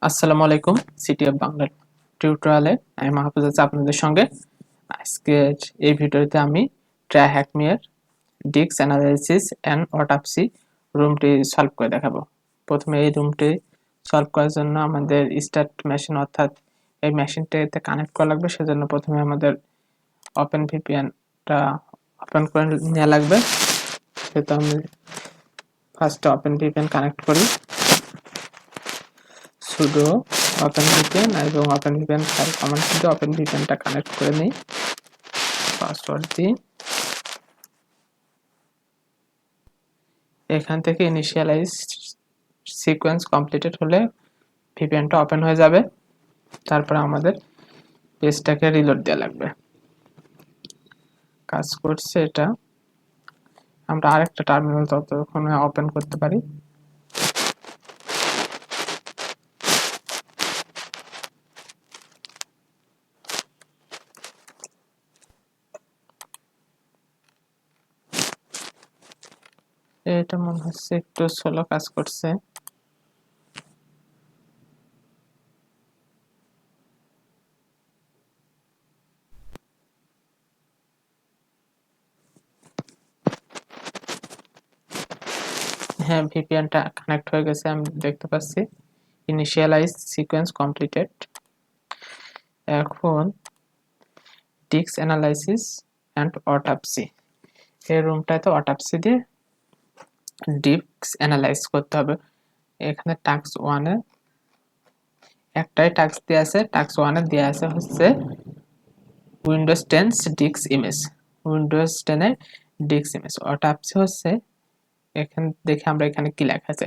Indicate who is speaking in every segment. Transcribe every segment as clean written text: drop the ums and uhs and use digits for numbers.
Speaker 1: আসসালামু আলাইকুম। City of Bangla টিউটোরিয়ালে আমি মাহফুজ আছি আপনাদের সঙ্গে। আজকের এই ভিডিওতে আমি ট্রাইহ্যাকমিয়ার ডিস্ক অ্যানালাইসিস অ্যান্ড অটোপসি রুমটি সলভ করে দেখাবো। প্রথমে এই রুমটি সলভ করার জন্য আমাদের স্টার্ট মেশিন অর্থাৎ এই মেশিনটাতে কানেক্ট করা লাগবে। সেজন্য প্রথমে আমাদের ওপেন ভিপিএনটা ওপেন করে নেওয়া লাগবে। সেটা আমি ফার্স্টে ওপেন ভিপিএন কানেক্ট করি। সুডো ওপেন ভিপিএন এবং ওপেন ভিপিএন ফাইল কমান্ড দিয়ে ওপেন ভিপিএনটা কানেক্ট করে নিই। পাসওয়ার্ড দিই। এখান থেকে ইনিশিয়ালাইজ সিকোয়েন্স কমপ্লিটেড হলে ভিপিএনটা ওপেন হয়ে যাবে। তারপর আমাদের পেজটাকে রিলোড দেওয়া লাগবে। কাজ করছে এটা। আমরা আরেকটা টার্মিনাল ততক্ষণে ওপেন করতে পারি। এটা মনে হচ্ছে একটু স্লো কাজ করছে। হ্যাঁ, ভিপিএনটা কানেক্ট হয়ে গেছে, আমি দেখতে পাচ্ছি। Initialise sequence completed. এখন ডিস্ক অ্যানালাইসিস অ্যান্ড অটোপসি এই রুমটাতে অটোপসি দিয়ে ডিস্ক অ্যানালাইজ করতে হবে। এখানে টাস্ক 1 এ একটাই টাস্ক দেয়া আছে। টাস্ক 1 এ দেয়া আছে হচ্ছে উইন্ডোজ 10 ডিস্ক ইমেজ। উইন্ডোজ 10 এর ডিস্ক ইমেজ। অটোপসি হচ্ছে এখানে দেখি আমরা এখানে কি লেখা আছে।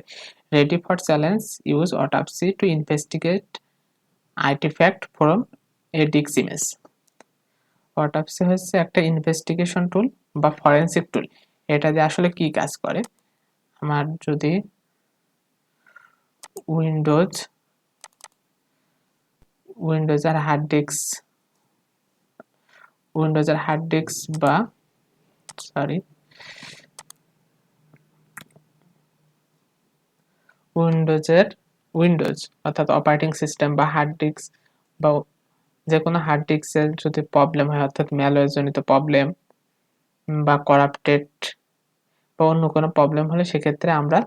Speaker 1: Ready for challenge use autopsy to investigate artifact from a disk image. Autopsy হচ্ছে একটা ইনভেস্টিগেশন টুল বা ফরেনসিক টুল। এটা দিয়ে আসলে কি কাজ করে, আমার যদি উইন্ডোজ উইন্ডোজের হার্ড ডিস্ক বা সরি উইন্ডোজ অর্থাৎ অপারেটিং সিস্টেম বা হার্ড ডিস্ক বা যে কোনো হার্ড ডিস্কের যদি প্রবলেম হয় অর্থাৎ ম্যালওয়্যার জনিত প্রবলেম বা করাপ্টেড বা অন্য কোনো প্রবলেম হলে সেক্ষেত্রে আমরা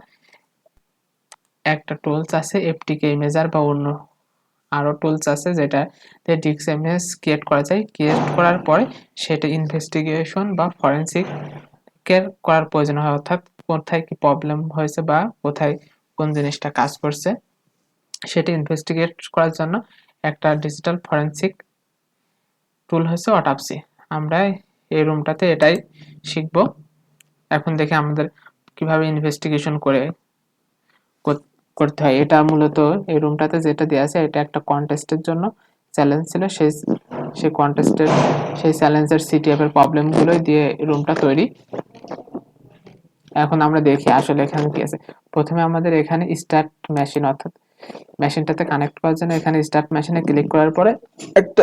Speaker 1: একটা টুলস আছে এফটিকে ইমেজার বা অন্য আরও টুলস আছে যেটা ডিস্ক ইমেজ ক্রিয়েট করা যায়। ক্রিয়েট করার পরে সেটা ইনভেস্টিগেশন বা ফরেনসিক করার প্রয়োজন হয়, অর্থাৎ কোথায় কি প্রবলেম হয়েছে বা কোথায় কোন জিনিসটা কাজ করছে সেটা ইনভেস্টিগেট করার জন্য একটা ডিজিটাল ফরেনসিক টুল হচ্ছে অটোপসি। আমরা এই রুমটাতে এটাই শিখব। এখন দেখি আমাদের কিভাবে ইনভেস্টিগেশন করতে হয়। এটা মূলত এই রুমটাতে যেটা দেওয়া আছে এটা একটা কন্টেস্টের জন্য চ্যালেঞ্জ ছিল। সেই কন্টেস্টের সেই চ্যালেঞ্জের সিটিএফ এর প্রবলেমগুলোই দিয়ে রুমটা তৈরি। এখন আমরা দেখি আসলে এখানে কি আছে। প্রথমে আমাদের এখানে স্টার্ট মেশিন অর্থাৎ মেশিনটাতে কানেক্ট করার জন্য এখানে স্টার্ট মেশিনে ক্লিক করার পরে একটা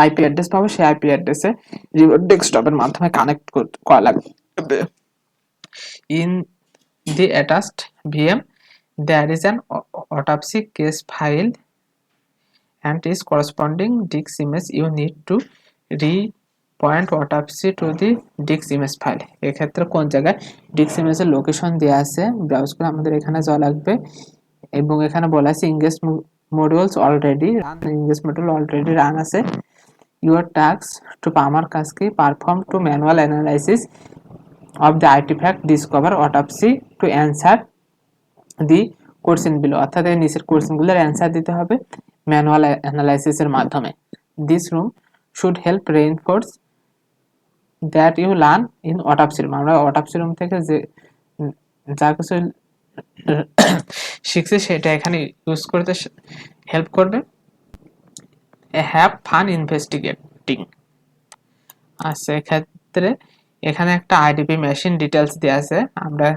Speaker 1: আইপি অ্যাড্রেস পাবো। সেই আইপি অ্যাড্রেসে রিমোট ডেস্কটপের মাধ্যমে কানেক্ট করা লাগবে। In the attached VM there is an autopsy case file and its corresponding disk image. You need to repoint autopsy to the disk image file. এক্ষেত্রে কোন জায়গায় disk image এর লোকেশন দেওয়া আছে ব্রাউজ করে আমাদের এখানে যাওয়া লাগবে এবং এখানে বলা আছে engage modules already run, engage module already run আছে। your task to আমার কাজ কি perform to manual analysis of the artifact, discover autopsy to answer the question below, অর্থাৎ এই নিচের কোশ্চেনগুলোর অ্যান্সার দিতে হবে ম্যানুয়াল অ্যানালাইসিসের মাধ্যমে। This room should help reinforce that you learn in autopsy room. আমরা অটোপসি রুম থেকে যে যা কিছু শিখছি সেটা এখানে ইউজ করতে হেল্প করবে। Have fun investigating. আচ্ছা, এক্ষেত্রে এখানে একটা আইডিপি মেশিন ডিটেলস দেওয়া আছে। আমরা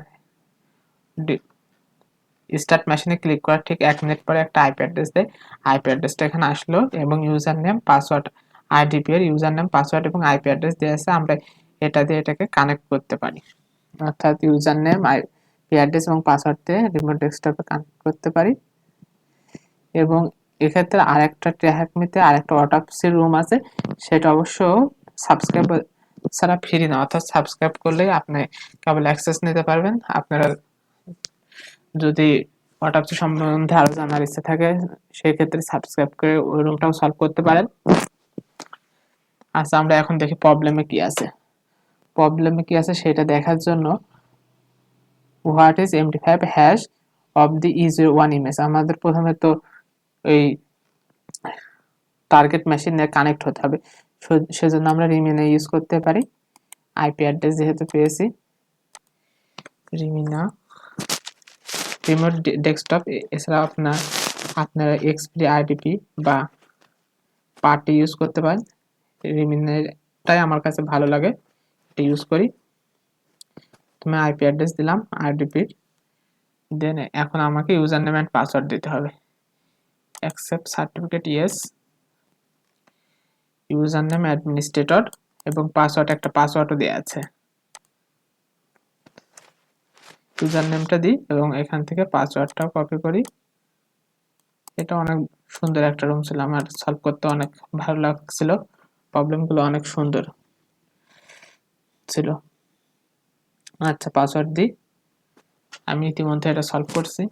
Speaker 1: স্টার্ট মেশিনে ক্লিক করার ঠিক 1 মিনিট পরে একটা আইপি অ্যাড্রেস দেয়। আইপি অ্যাড্রেসটা এখানে আসলো এবং ইউজার নেম পাসওয়ার্ড আইডিপি এর ইউজার নেম পাসওয়ার্ড এবং আইপি অ্যাড্রেস দেওয়া আছে। আমরা এটা দিয়ে এটাকে কানেক্ট করতে পারি, অর্থাৎ ইউজার নেম আইপি অ্যাড্রেস এবং পাসওয়ার্ড দিয়ে রিমোট ডেস্কটপে কানেক্ট করতে পারি। এবং এক্ষেত্রে আরেকটা ট্র্যাকমিতে আরেকটা অটোপসির রুম আছে, সেটা অবশ্য সাবস্ক্রাইব ছাড়া ফ্রি না, অর্থাৎ সাবস্ক্রাইব করলেই আপনি কেবল অ্যাক্সেস নিতে পারবেন। আপনারা যদি অটোপসি সম্বন্ধে আরো জানার ইচ্ছা থাকে সেক্ষেত্রে সাবস্ক্রাইব করে ওই রুমটাও সলভ করতে পারেন। আচ্ছা, আমরা এখন দেখি প্রবলেমে কি আছে। প্রবলেমে কি আছে সেটা দেখার জন্য what is MD5 hash of the user one image, আমাদের প্রথমে তো এই টার্গেট মেশিনে কানেক্ট হতে হবে, সেজন্য আমরা রিমিনা ইউজ করতে পারি। আইপি অ্যাড্রেস যেহেতু পেয়েছি, রিমিনা রিমোট ডেস্কটপ, এছাড়া আপনারা এক্সপি আইডিপি বা পার্টি ইউজ করতে পারেন। রিমিনাটাই আমার কাছে ভালো লাগে, এটা ইউজ করি। তুমি আইপি অ্যাড্রেস দিলাম আইডিপির, দেন এখন আমাকে ইউজার নেম অ্যান্ড পাসওয়ার্ড দিতে হবে। Accept certificate yes, user name administrator এবং পাসওয়ার্ড, একটা পাসওয়ার্ডও দেওয়া আছে। ইউজার নেমটা দিই এবং এখান থেকে পাসওয়ার্ডটাও কপি করি। এটা অনেক সুন্দর একটা রুম ছিল, আমার সলভ করতে অনেক ভালো লাগছিল, প্রবলেমগুলো অনেক সুন্দর ছিল। আচ্ছা, পাসওয়ার্ড দিই, আমি ইতিমধ্যে এটা সলভ করছি।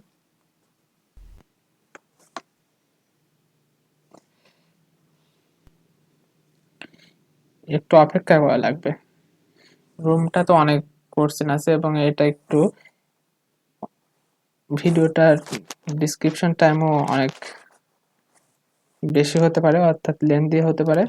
Speaker 1: একটু অপেক্ষা করা লাগবে, রুমটা তো অনেক কোশ্চেন আছে এবং এটা একটু ভিডিওটার ডিসক্রিপশন টাইমও অনেক বেশি হতে পারে, অর্থাৎ লেন্থি হতে পারে।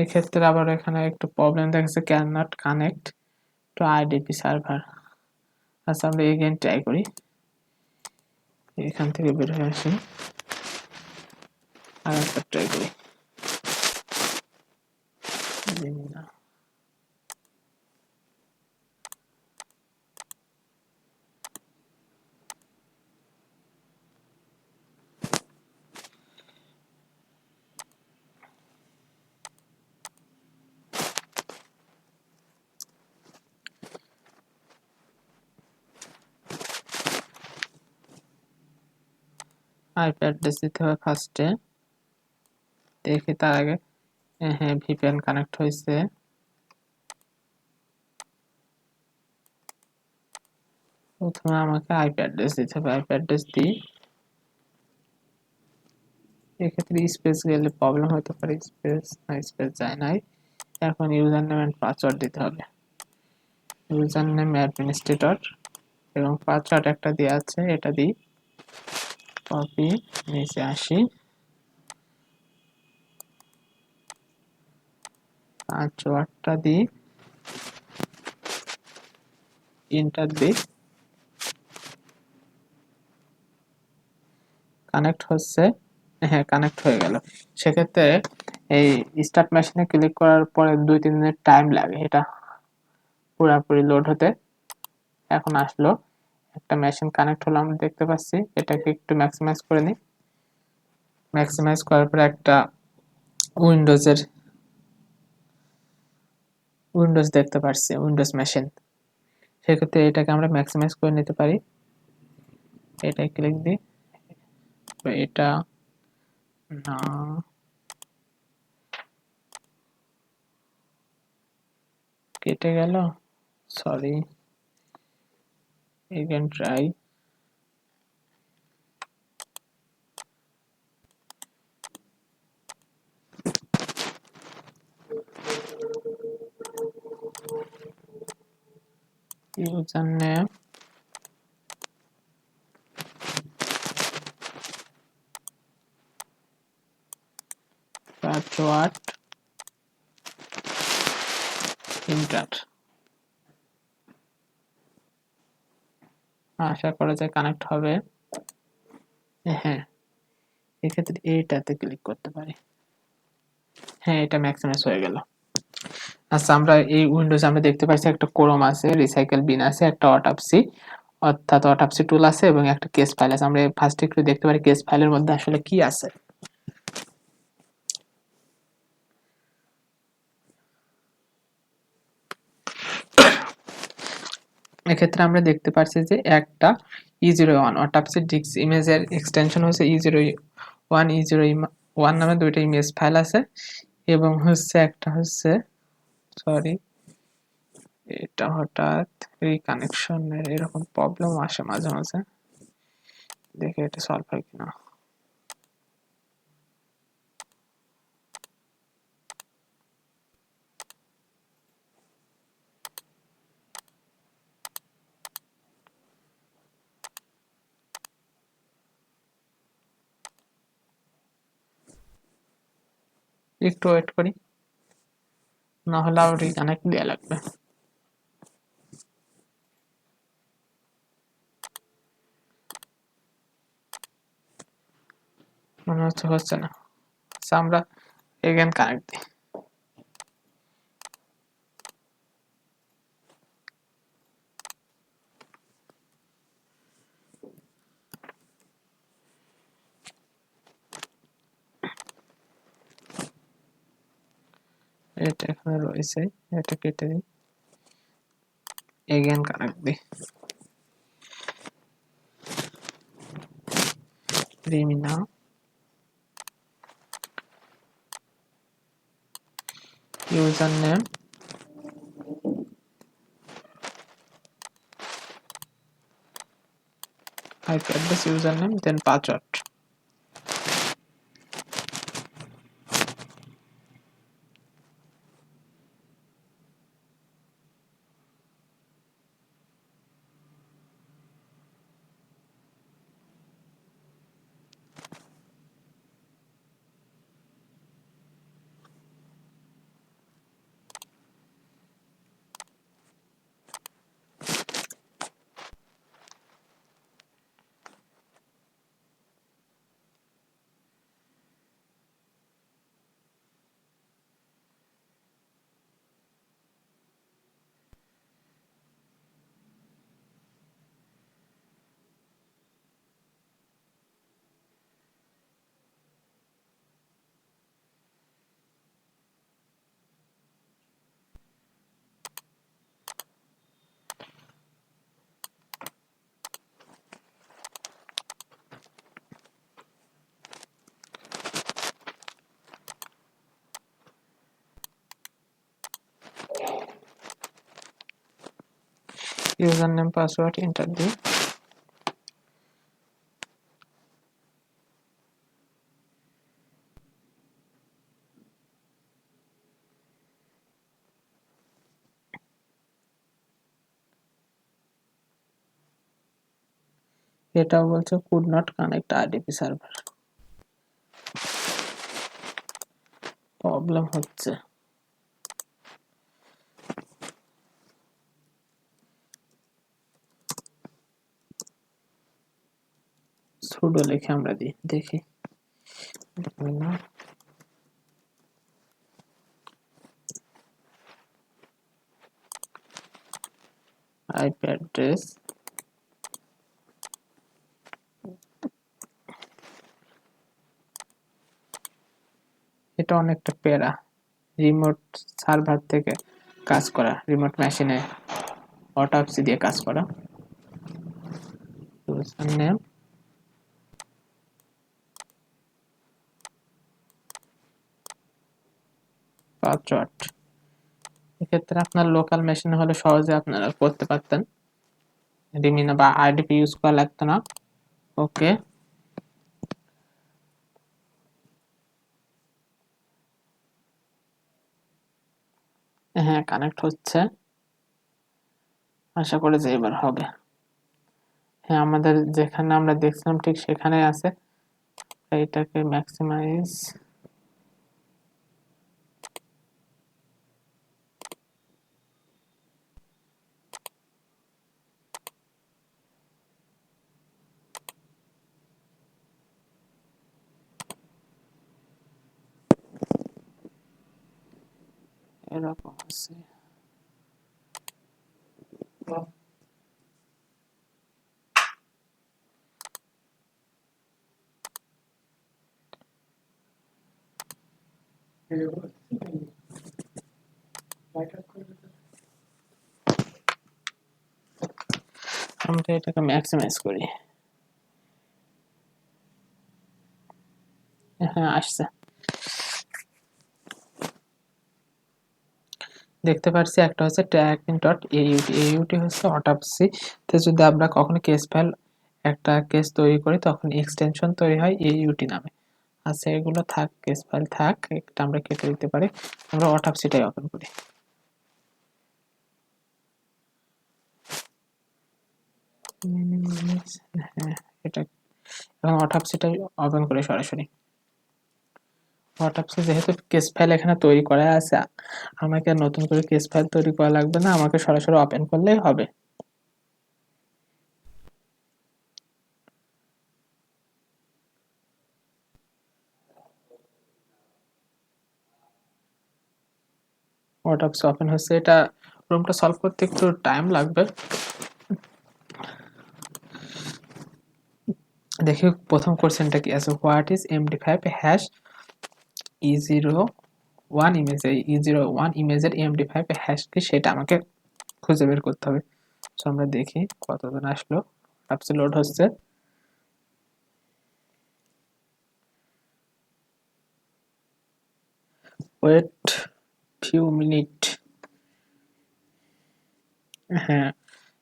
Speaker 1: এক্ষেত্রে আবার এখানে একটু প্রবলেম দেখাচ্ছে, can not connect to IDP server. আচ্ছা, আমরা এগেইন ট্রাই করি, এখান থেকে বের হয়ে আসি, আর একটা ট্রাই করি। আইপি অ্যাড্রেস দিতে হবে ফার্স্টে, দেখি তার আগে। হ্যাঁ, ভিপিএন কানেক্ট হয়েছে। প্রথমে আমাকে আইপি অ্যাড্রেস দিতে হবে, আইপি অ্যাড্রেস দিই। এক্ষেত্রে স্পেস গেলে প্রবলেম হতে পারে, স্পেস যায় নাই। এখন ইউজার নেম এন্ড পাসওয়ার্ড দিতে হবে, ইউজার নেম অ্যাডমিনিস্ট্রেটর এবং পাসওয়ার্ড একটা দেওয়া আছে, এটা দিই, কপি, নিচে আসি, পাসওয়ার্ডটা দিই, এন্টার দিই, কানেক্ট হচ্ছে। হ্যাঁ, কানেক্ট হয়ে গেল। সেক্ষেত্রে এই স্টার্ট মেশিনে ক্লিক করার পরে 2-3 মিনিট টাইম লাগে এটা পুরোপুরি লোড হতে। এখন আসলো, একটা মেশিন কানেক্ট হলো আমরা দেখতে পাচ্ছি। এটাকে একটু ম্যাক্সিমাইজ করে নিই, ম্যাক্সিমাইজ করার পরে একটা উইন্ডোজ দেখতে পাচ্ছি, উইন্ডোজ মেশিন। সেক্ষেত্রে এটাকে আমরা ম্যাক্সিমাইজ করে নিতে পারি, এটাই ক্লিক দিই, এটা না, কেটে গেল, sorry, again try. User name, password, enter. আশা করা যায় কানেক্ট হবে। হ্যাঁ, এক্ষেত্রে এইটাতে ক্লিক করতে পারি। হ্যাঁ, এটা ম্যাক্সিমাইজ হয়ে গেল। আচ্ছা, আমরা এই উইন্ডোজে আমরা দেখতে পাচ্ছি একটা ক্রোম আছে, রিসাইকেল বিন আছে, একটা অটোপসি অর্থাৎ অটোপসি টুল আছে এবং একটা কেস ফাইল আছে। আমরা ফার্স্টে একটু দেখতে পারি কেস ফাইলের মধ্যে আসলে কি আছে। এক্ষেত্রে আমরা দেখতে পাচ্ছি যে একটা E01 অর্থাৎ ডিক্স ইমেজের এক্সটেনশন হচ্ছে E01 E01 নামে দুইটা ইমেজ ফাইল আছে এবং হচ্ছে একটা হচ্ছে সরি এটা হঠাৎ রিকানেকশনের এরকম প্রবলেম আসে মাঝে মাঝে, দেখে এটা সলভ হয় কিনা। একটু ওয়েট করি, না হলে আবার রিকানেক্ট দেওয়া লাগবে। মনে হচ্ছে না। আচ্ছা, আমরা এগেন কানেক্ট দিই। এটা এখানে রয়েছে, এটা কেটে দিই, এগেন কানেক্ট দিই। Remmina user name IP address username then password। User name password enter দিই। এটাও বলছে could not connect RDP server, problem হচ্ছে। সুডো লিখে আমরা দিই, দেখি না। আইপি অ্যাড্রেস এটা অনেকটা প্যারা, রিমোট সার্ভার থেকে কাজ করা, রিমোট মেশিনে অটোপসি দিয়ে কাজ করা। ইউজার নেম পাসওয়ার্ড, এক্ষেত্রে আপনার লোকাল মেশিন হলে সহজে আপনারা করতে পারতেন, রিমিনা বা আইডিপি ইউজ করা লাগতো না। ওকে, হ্যাঁ কানেক্ট হচ্ছে, আশা করি যে এবার হবে। হ্যাঁ আমাদের যেখানে আমরা দেখছিলাম ঠিক সেখানে আছে। এইটাকে ম্যাক্সিমাইজ, এরকম আছে। প্রথমত এটাকে ম্যাক্সিমাইজ করি। হ্যাঁ, আসছে। দেখতে পাচ্ছি একটা হচ্ছে tracking.aut। aut হচ্ছে অটোপসি তে যদি আমরা কখনো কেস ফাইল একটা কেস তৈরি করি তখন এক্সটেনশন তৈরি হয় aut নামে। আচ্ছা, এগুলো থাক, কেস ফাইল থাক, একটা আমরা কেটে দিতে পারি। আমরা অটোপসিটাই ওপেন করি। হ্যাঁ, এটা এখন অটোপসিটাই ওপেন করি সরাসরি। অটোপসি যেহেতু কেস ফাইল এখানে তৈরি করা আছে, আমাকে নতুন করে কেস ফাইল তৈরি করা লাগবে না, আমাকে সরাসরি ওপেন করলেই হবে। অটোপসি ওপেন হচ্ছে। এটা প্রবলেমটা সলভ করতে একটু টাইম লাগবে। দেখি প্রথম কোশ্চেনটা কি আছে, what is MD5 hash E01 image. এই E01 ইমেজের MD5 হ্যাশ কি সেটা আমাকে খুঁজে বের করতে হবে। সো আমরা দেখি কতজন আসলো। অ্যাপস লোড হচ্ছে। Wait few minute. হ্যাঁ,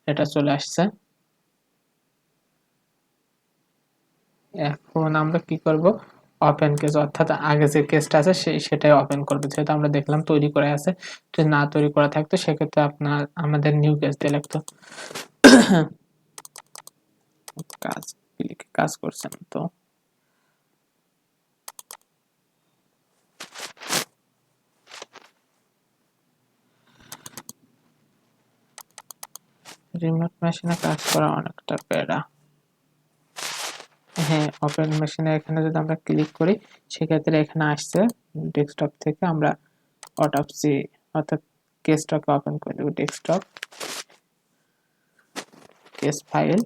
Speaker 1: এটা চলে আসছে। এখন আমরা কি করব, ওপেন কেস, অর্থাৎ আগে যে কেসটা আছে সেটাই ওপেন করব। যেহেতু আমরা দেখলাম তৈরি করে আছে, যদি না তৈরি করা থাকতো সেক্ষেত্রে আমাদের নিউ কেস দিয়ে লাগতো। কাজ ক্লিক কাজ করছেন তো। রিমোট মেশিনে কাজ করা অনেকটা প্যারা। হ্যাঁ, ওপেন মেশিনে এখানে যদি আমরা ক্লিক করি সেক্ষেত্রে এখানে আসছে ডেস্কটপ থেকে আমরা অটোপসি অর্থাৎ কেসটাকে ওপেন করে দেব। Desktop case file.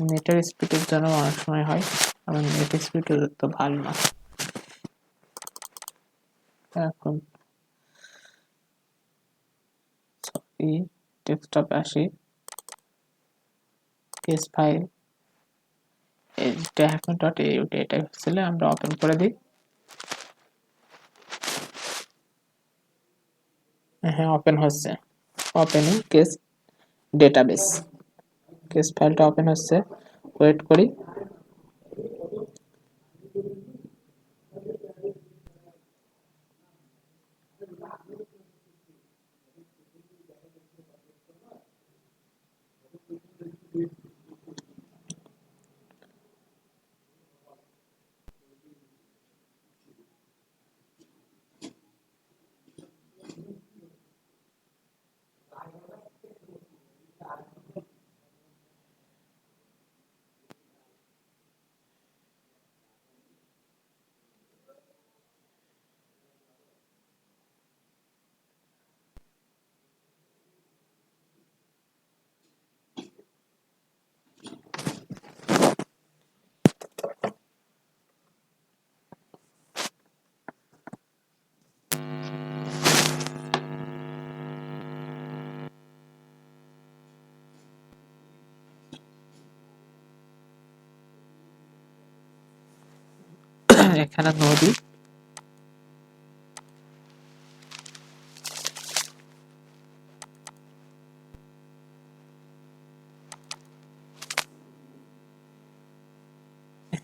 Speaker 1: নেটের স্পিডের জন্য অনেক সময় হয়, আমার নেট স্পিড তো ভালো না। এখন সরি, ডেস্কটপে আসি, কেস ফাইল tracking.aut এটা হচ্ছিল, আমরা ওপেন করে দিই। হ্যাঁ, ওপেন হচ্ছে। Opening case database. কেস ফাইলটা ওপেন হচ্ছে, ওয়েট করি। এখানে নদী,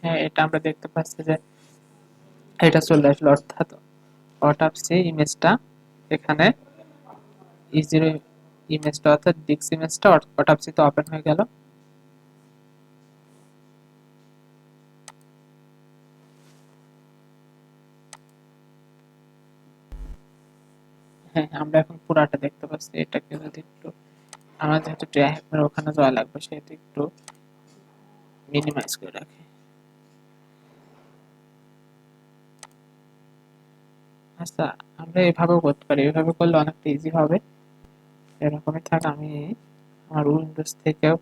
Speaker 1: হ্যাঁ এটা আমরা দেখতে পাচ্ছি যে এটা চলে আসলো, অর্থাৎ অটোপসি ইমেজটা এখানে E0 ইমেজটা অর্থাৎ ডিক্স ইমেজটা অটোপসিতে ওপেন হয়ে গেল। হ্যাঁ, আমরা এখন পুরাটা দেখতে পাচ্ছি। এটাকে যদি একটু, আমার যেহেতু ট্র্যাকের ওখানে যাওয়া লাগবে সেহেতু একটু মিনিমাইজ করে রাখি। আচ্ছা, আমরা এভাবেও করতে পারি, এভাবে করলে অনেকটা ইজি হবে। এরকমই থাক, আমি আমার উইন্ডোজ থেকেও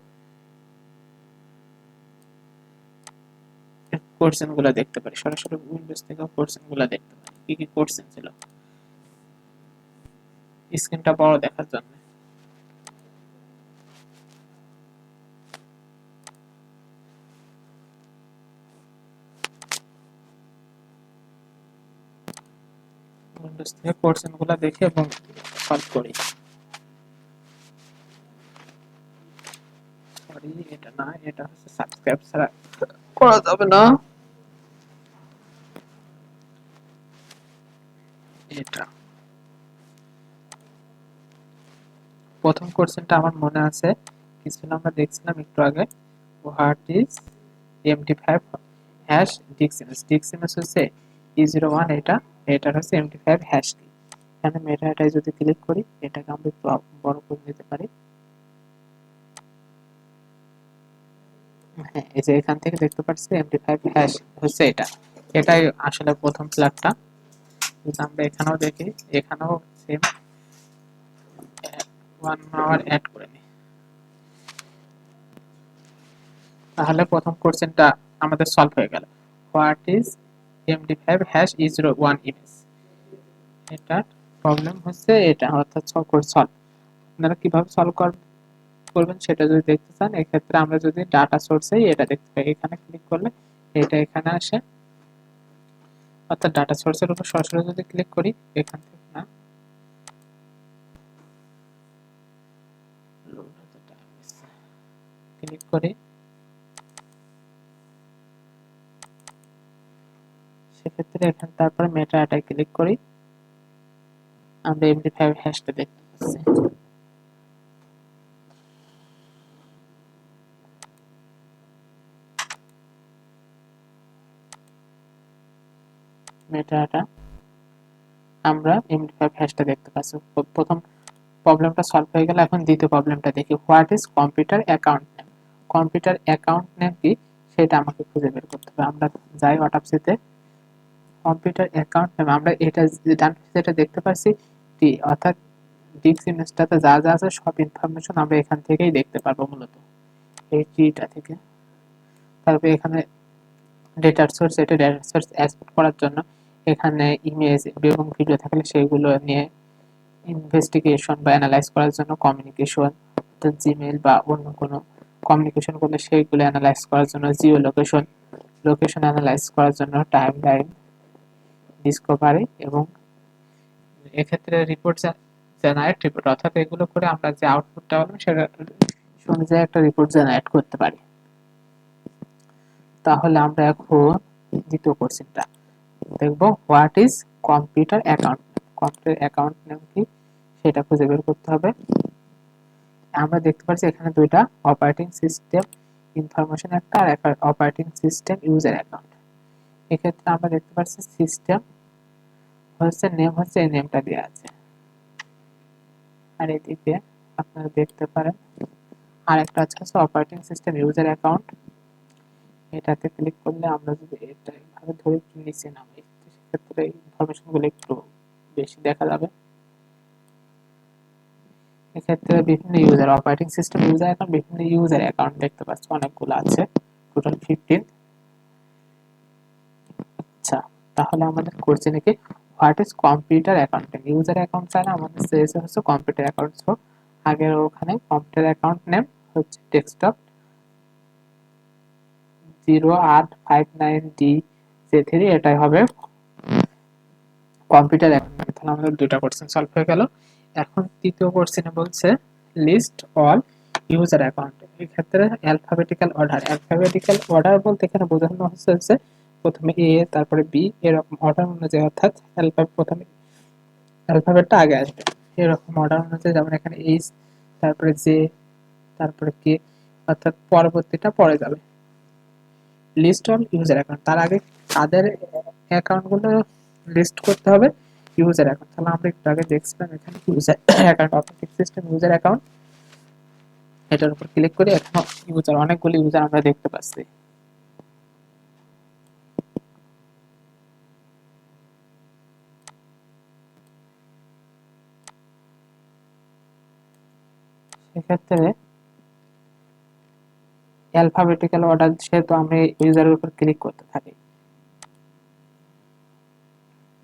Speaker 1: কোশ্চেন গুলা দেখতে পারি, সরাসরি উইন্ডোজ থেকেও কোশ্চেন গুলা দেখতে পারি কি কি কোশ্চেন ছিল স্ক্রিনটা বড় দেখার জন্য। সোর্স থেকে কোশ্চেনগুলো দেখি এবং সলভ করি। সরি, এটা না, এটা হচ্ছে সাবস্ক্রাইব ছাড়া করা যাবে না। এটা প্রথম কোশ্চেনটা আমার মনে আছে, কিছু আমরা দেখছিলাম একটু আগে। হোয়াট ইজ MD5 হ্যাশ ডিক্সিমেস? ডিক্সিমেস হচ্ছে E01, এটা হচ্ছে MD5 হ্যাশ কি। এখানে মেটা ডাটায় যদি ক্লিক করি, এটাকে আমরা একটু বড় করে নিতে পারি। হ্যাঁ, এই যে এখান থেকে দেখতে পাচ্ছি MD5 হ্যাশ হচ্ছে এটা, এটাই আসলে প্রথম ফ্ল্যাগটা। যদি আমরা এখানেও দেখি, এখানেও সেম 1 আওয়ার অ্যাড করে নিই, তাহলে প্রথম কোশ্চেনটা আমাদের সলভ হয়ে গেল। What is MD5 hash E01 image? এটা প্রবলেম হচ্ছে এটা, অর্থাৎ সলভ। আপনারা কিভাবে সলভ করবেন সেটা যদি দেখতে চান, এক্ষেত্রে আমরা যদি ডাটা সোর্সে এটা দেখতে পাই, এখানে ক্লিক করলে এটা এখানে আসে, অর্থাৎ ডাটা সোর্সের উপর সরাসরি যদি ক্লিক করি, এখান থেকে না, ক্লিক করি, সেক্ষেত্রে এখানে তারপরে মেটা ডাটায় ক্লিক করি, আমরা MD5 হ্যাশটা দেখতে পাচ্ছি। মেটা ডাটা আমরা MD5 হ্যাশটা দেখতে পাচ্ছি। প্রথম প্রবলেমটা সলভ হয়ে গেল। এখন দ্বিতীয় প্রবলেমটা দেখি। What is computer account name? Computer account name কি সেটা আমাকে খুঁজে বের করতে হবে। আমরা যাই অটোপসিতে, কম্পিউটার অ্যাকাউন্ট নেম, আমরা এটা ডান যেটা দেখতে পাচ্ছি টি, অর্থাৎ ডিস্ক ইমেজটাতে যা যা আছে সব ইনফরমেশন আমরা এখান থেকেই দেখতে পারবো মূলত, এই টিটা থেকে। তারপরে এখানে ডেটার সোর্স, এটা ডেটা সোর্স এক্সপোর্ট করার জন্য এখানে ইমেজ এবং ভিডিও থাকলে সেগুলো নিয়ে ইনভেস্টিগেশন বা অ্যানালাইজ করার জন্য কমিউনিকেশন, অর্থাৎ জিমেইল বা অন্য কোনো কমিউনিকেশন করলে সেইগুলো অ্যানালাইজ করার জন্য জিও লোকেশন, লোকেশন অ্যানালাইজ করার জন্য টাইম লাইন ডিসকভারি, এবং এক্ষেত্রে রিপোর্ট জেনারেট রিপোর্ট, অর্থাৎ এগুলো করে আমরা যে আউটপুটটা পাবো সেটা অনুযায়ী একটা রিপোর্ট জেনারেট করতে পারি। তাহলে আমরা এখন দ্বিতীয় কোশ্চেনটা দেখবো। What is computer account? Computer account name কি সেটা খুঁজে বের করতে হবে। আমরা দেখতে পাচ্ছি এখানে দুইটা, অপারেটিং সিস্টেম ইনফরমেশন একটা, আর একটা অপারেটিং সিস্টেম ইউজার অ্যাকাউন্ট। এক্ষেত্রে আমরা দেখতে পাচ্ছি সিস্টেম হচ্ছে নেম, হচ্ছে এই নেমটা দেওয়া আছে, আর এদিকে আপনারা দেখতে পারেন আর একটা আছে অপারেটিং সিস্টেম ইউজার অ্যাকাউন্ট। এটাতে ক্লিক করলে আমরা যদি এটা এভাবে ধরে নিচে নামাই, সেক্ষেত্রে ইনফরমেশন গুলো একটু বেশি দেখা যাবে। এক্ষেত্রে বিভিন্ন user, operating system user account, বিভিন্ন ইউজার অ্যাকাউন্ট দেখতে পাচ্ছি, অনেকগুলো আছে, টোটাল 15। আচ্ছা, তাহলে আমাদের কোশ্চেনে কি what is computer account? User account চাই না, আমাদের চেয়েছে হচ্ছে কম্পিউটার অ্যাকাউন্ট। সো আগের ওখানে কম্পিউটার অ্যাকাউন্ট নেম হচ্ছে ডেস্কটপ 0859D J3, এটাই হবে কম্পিউটার অ্যাকাউন্ট। তাহলে আমাদের দুটো কোশ্চেন সলভ হয়ে গেল। এখন তৃতীয় কোশ্চেনে বলছে লিস্ট অল ইউজার অ্যাকাউন্ট। এই ক্ষেত্রে অ্যালফাবেটিক্যাল অর্ডার, অ্যালফাবেটিক্যাল অর্ডার বলতে এখানে বোঝানো হচ্ছে প্রথমে এ, তারপরে বি, এরকম অর্ডার অনুযায়ী, অর্থাৎ প্রথমে অ্যালফাবেটটা আগে আসবে, এরকম অর্ডার অনুযায়ী, যেমন এখানে এইচ, তারপরে জে, তারপরে কে, অর্থাৎ পরবর্তীটা পরে যাবে। লিস্ট অল ইউজার অ্যাকাউন্ট, তার আগে তাদের অ্যাকাউন্টগুলো লিস্ট করতে হবে, ইউজার অ্যাকাউন্ট। তাহলে আমরা একটু আগে দেখছিলাম এখানে user account, operating system user account, এটার উপর ক্লিক করে এখন ইউজার, অনেকগুলো ইউজার আমরা দেখতে পাচ্ছি। সেক্ষেত্রে অ্যালফাবেটিক্যাল অর্ডার, সেহেতু আমরা ইউজারের উপর ক্লিক করতে থাকি।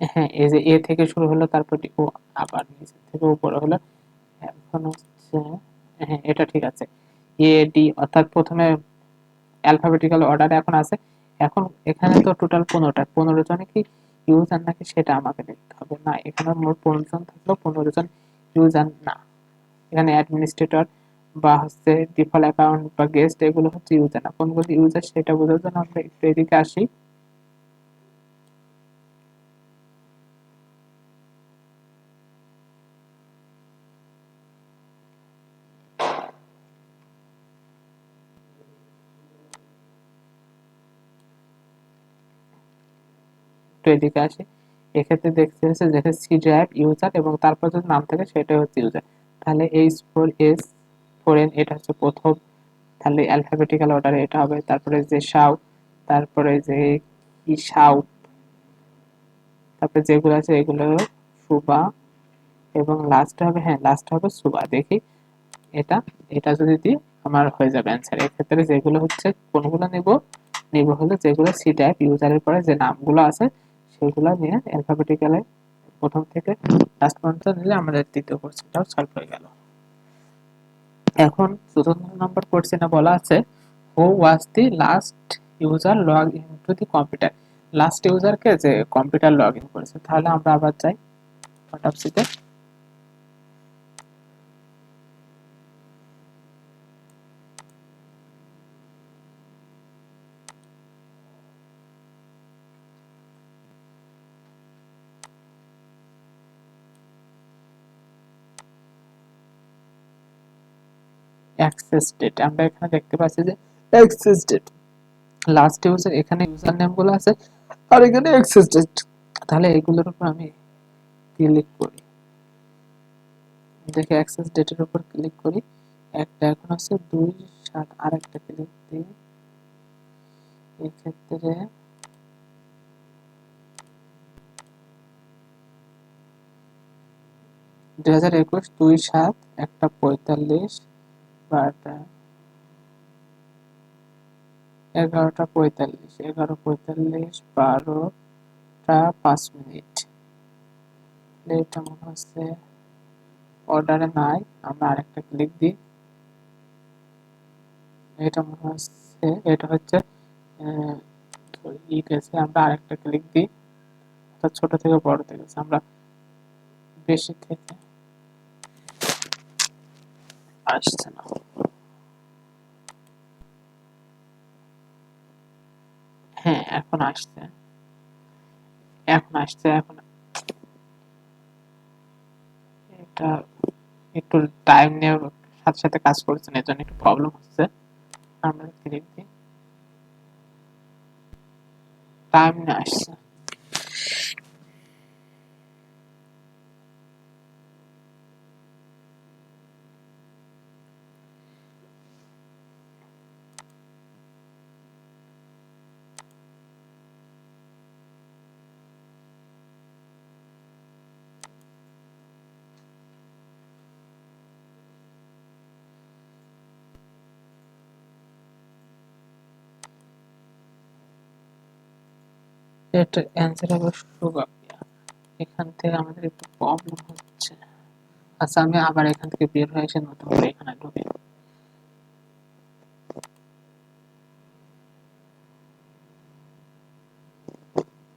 Speaker 1: হ্যাঁ, এই যে এ থেকে শুরু হলো, তারপর ও আবার নিচে থেকে উপরে হলো, এখন হচ্ছে, হ্যাঁ এটা ঠিক আছে, এ ডি, অর্থাৎ প্রথমে অ্যালফাবেটিক্যাল অর্ডারে এখন আছে। এখন এখানে তো টোটাল 15টা, 15 জনে কি ইউজার নাকি সেটা আমাকে দেখতে হবে। না, এখানে মোট 15 জন থাকলেও 15 জন ইউজার না, এখানে অ্যাডমিনিস্ট্রেটর বা হচ্ছে ডিফল্ট অ্যাকাউন্ট বা গেস্ট এগুলো হচ্ছে ইউজার না, কোনগুলো ইউজার সেটা বোঝার জন্য আমরা একটু এদিকে আসি। একটু এদিকে আসি, এক্ষেত্রে দেখতে হচ্ছে যেটা সি ড্রাইভ ইউজার এবং তারপর যদি নাম থাকে সেটাই হচ্ছে ইউজার। তাহলে H4S4N এটা হচ্ছে প্রথম, তাহলে অ্যালফাবেটিক্যাল অর্ডারে এটা হবে। তারপরে যে সাউ, তারপরে যে কি সাউ, তারপরে যেগুলো আছে এগুলো সুবা, এবং লাস্ট হবে, হ্যাঁ লাস্ট হবে সুবা। দেখি এটা, এটা যদি দিই আমার হয়ে যাবে অ্যান্সার। এক্ষেত্রে যেগুলো হচ্ছে কোনগুলো নিব, নিব হলো যেগুলো সি টাইপ ইউজারের পরে যে নামগুলো আছে সেগুলো নিয়ে অ্যালফাবেটিক্যালে প্রথম থেকে লাস্ট পর্যন্ত নিলে আমাদের দ্বিতীয় কোশ্চেনটাও সলভ হয়ে গেল। এখন 14 নম্বর কোশ্চেনে বলা আছে who was the last user log in to the computer. Last ইউজারকে যে কম্পিউটার লগ ইন করেছে, তাহলে আমরা আবার যাই ফটোপসিতে। অ্যাক্সেস ডেট আমরা এখানে দেখতে পাচ্ছি যে অ্যাক্সেস ডেট লাস্ট ইউজার, এখানে ইউজার নেম গুলো আছে আর এখানে অ্যাক্সেস ডেট। তাহলে এগুলোর উপর আমি ক্লিক করি, দেখি অ্যাক্সেস ডেটের উপর ক্লিক করি, একটা এখন আছে 2/7, আর একটা ক্লিক দিই, এই ক্ষেত্রে 2021 2/7 একটা 45 12টা 11টা 45 11:45 12টা 5 মিনিট। এটা মনে হচ্ছে অর্ডারে নাই, আমরা আরেকটা ক্লিক দিই, এটা মনে হচ্ছে এটা হচ্ছে ই গেছে, আমরা আরেকটা ক্লিক দিই, ছোট থেকে বড়তে গেছে, আমরা বেশি থেকে আসছে না। হ্যাঁ এখন আসছে, এখন আসছে, এখন এটা একটু টাইম নিয়ে সাথে সাথে কাজ করছে না, এর জন্য একটু প্রবলেম হচ্ছে। আমরা ক্লিক দিই, টাইম নিয়ে আসছে। এটা অ্যান্সার হবে সুগাপিয়া। এখান থেকে আমাদের একটু প্রবলেম হচ্ছে। আচ্ছা আমি আবার এখান থেকে বের হয়ে এসে নতুন করে এখানে ঢুকি,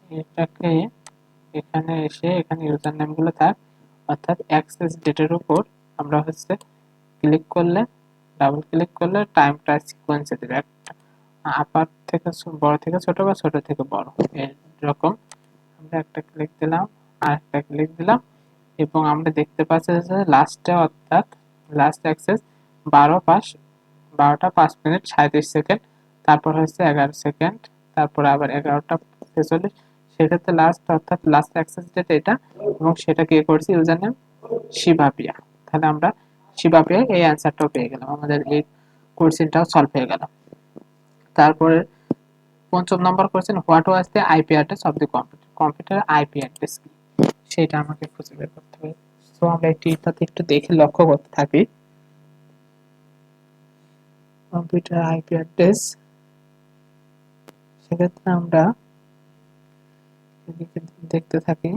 Speaker 1: এটাকে এখানে এসে এখানে ইউজার নেম গুলো থাক, অর্থাৎ অ্যাক্সেস ডেটের উপর আমরা হচ্ছে ক্লিক করলে, ডাবল ক্লিক করলে টাইমটা সিকোয়েন্সে দিবে, একটা আপার থেকে বড় থেকে ছোট বা ছোট থেকে বড় এরকম। আমরা একটা ক্লিক দিলাম আর একটা ক্লিক দিলাম, এবং আমরা দেখতে পাচ্ছি যে লাস্টে অর্থাৎ লাস্ট অ্যাক্সেস 12:05 মিনিট 37 সেকেন্ড, তারপর হচ্ছে 11 সেকেন্ড, তারপর আবার 11টা 46, সেক্ষেত্রে লাস্ট অর্থাৎ লাস্ট অ্যাক্সেস ডেট এটা, এবং সেটা কে করছে ইউজার নেম শিবাপিয়া। তাহলে আমরা শিবাপিয়া এই অ্যান্সারটাও পেয়ে গেলাম, আমাদের এই কোশ্চেনটাও সলভ হয়ে গেল। তারপরে 5 নম্বর question, what was the IP address of the computer, computer IP address কি সেটা আমাকে খুঁজে বের করতে হবে। সো আমরা এটাতে একটু দেখে লক্ষ্য করতে থাকি। কম্পিউটার আইপি অ্যাড্রেস, সেক্ষেত্রে আমরা এদিকে দেখতে থাকি,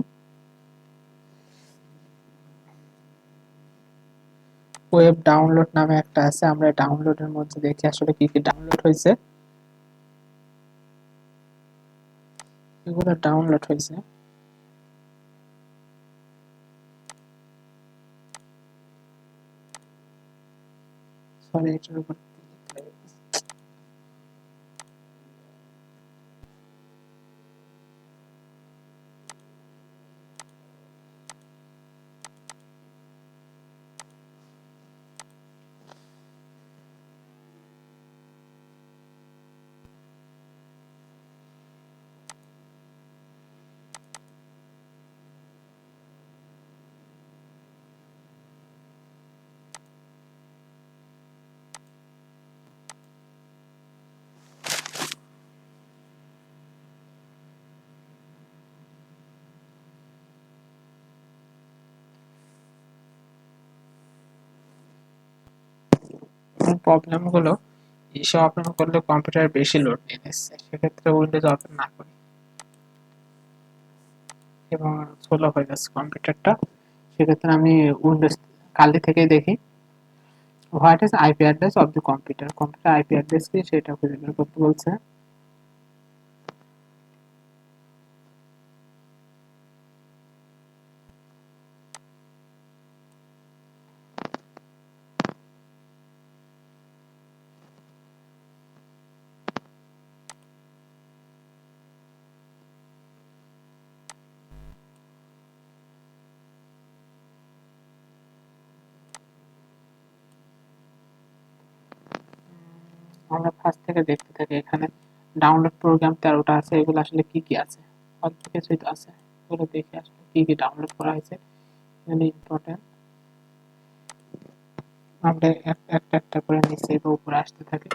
Speaker 1: ওয়েব ডাউনলোড নামে একটা আছে, আমরা ডাউনলোডের মধ্যে দেখি আসলে কি কি ডাউনলোড হয়েছে, এগুলো ডাউনলোড হয়েছে। সরি, এটার উপর প্রবলেম গুলো এসব ওপেন করলে কম্পিউটার বেশি লোড নিয়ে নিচ্ছে, সেক্ষেত্রে উইন্ডোজ ওপেন না করি এবং স্লো হয়ে যাচ্ছে কম্পিউটারটা। সেক্ষেত্রে আমি উইন্ডোজ কালি থেকেই দেখি what is IP address of the computer, computer IP address কি সেটা খুঁজে বের করতে বলছে। আমরা ফার্স্ট থেকে দেখতে থাকি, এখানে ডাউনলোড প্রোগ্রাম 13টা আছে, এগুলো আসলে কি কি আছে, অল্প কিছুই তো আছে, এগুলো দেখে আসলে কি কি ডাউনলোড করা হয়েছে এগুলো ইম্পর্টেন্ট। আমরা একটা একটা করে নিচে বা উপরে আসতে থাকি।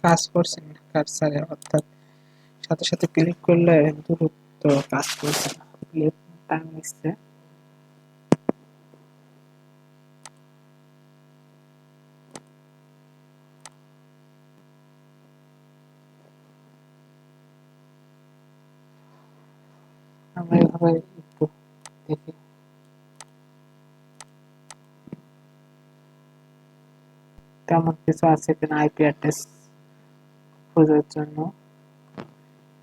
Speaker 1: কাজ করছে না কার্সারে, অর্থাৎ সাথে সাথে ক্লিক করলে দ্রুত কাজ করছে না, টাইম নিচ্ছে। আমরা এভাবে একটু দেখি তেমন কিছু আছে কিনা আইপি অ্যাড্রেস খোঁজার জন্য,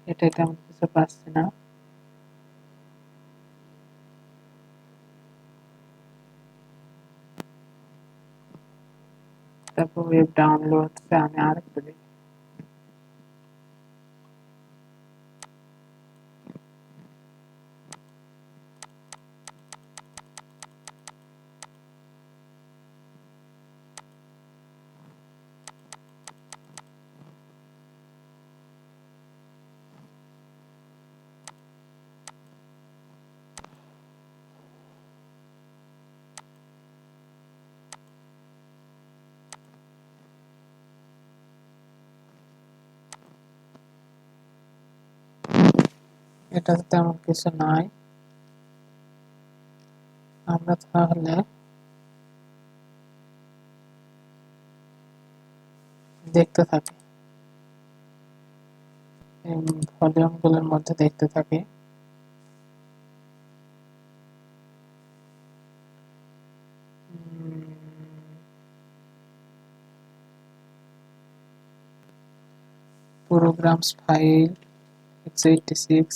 Speaker 1: এটা তেমন কিছু পাচ্ছি না। তারপর ওয়েব ডাউনলোড আমি আরেকটু দেখি। এটা তেমন কিছু নাই, আমরা তাহলে দেখতে থাকি, ভলিউম গুলোর মধ্যে দেখতে থাকি। প্রোগ্রামস ফাইল x86,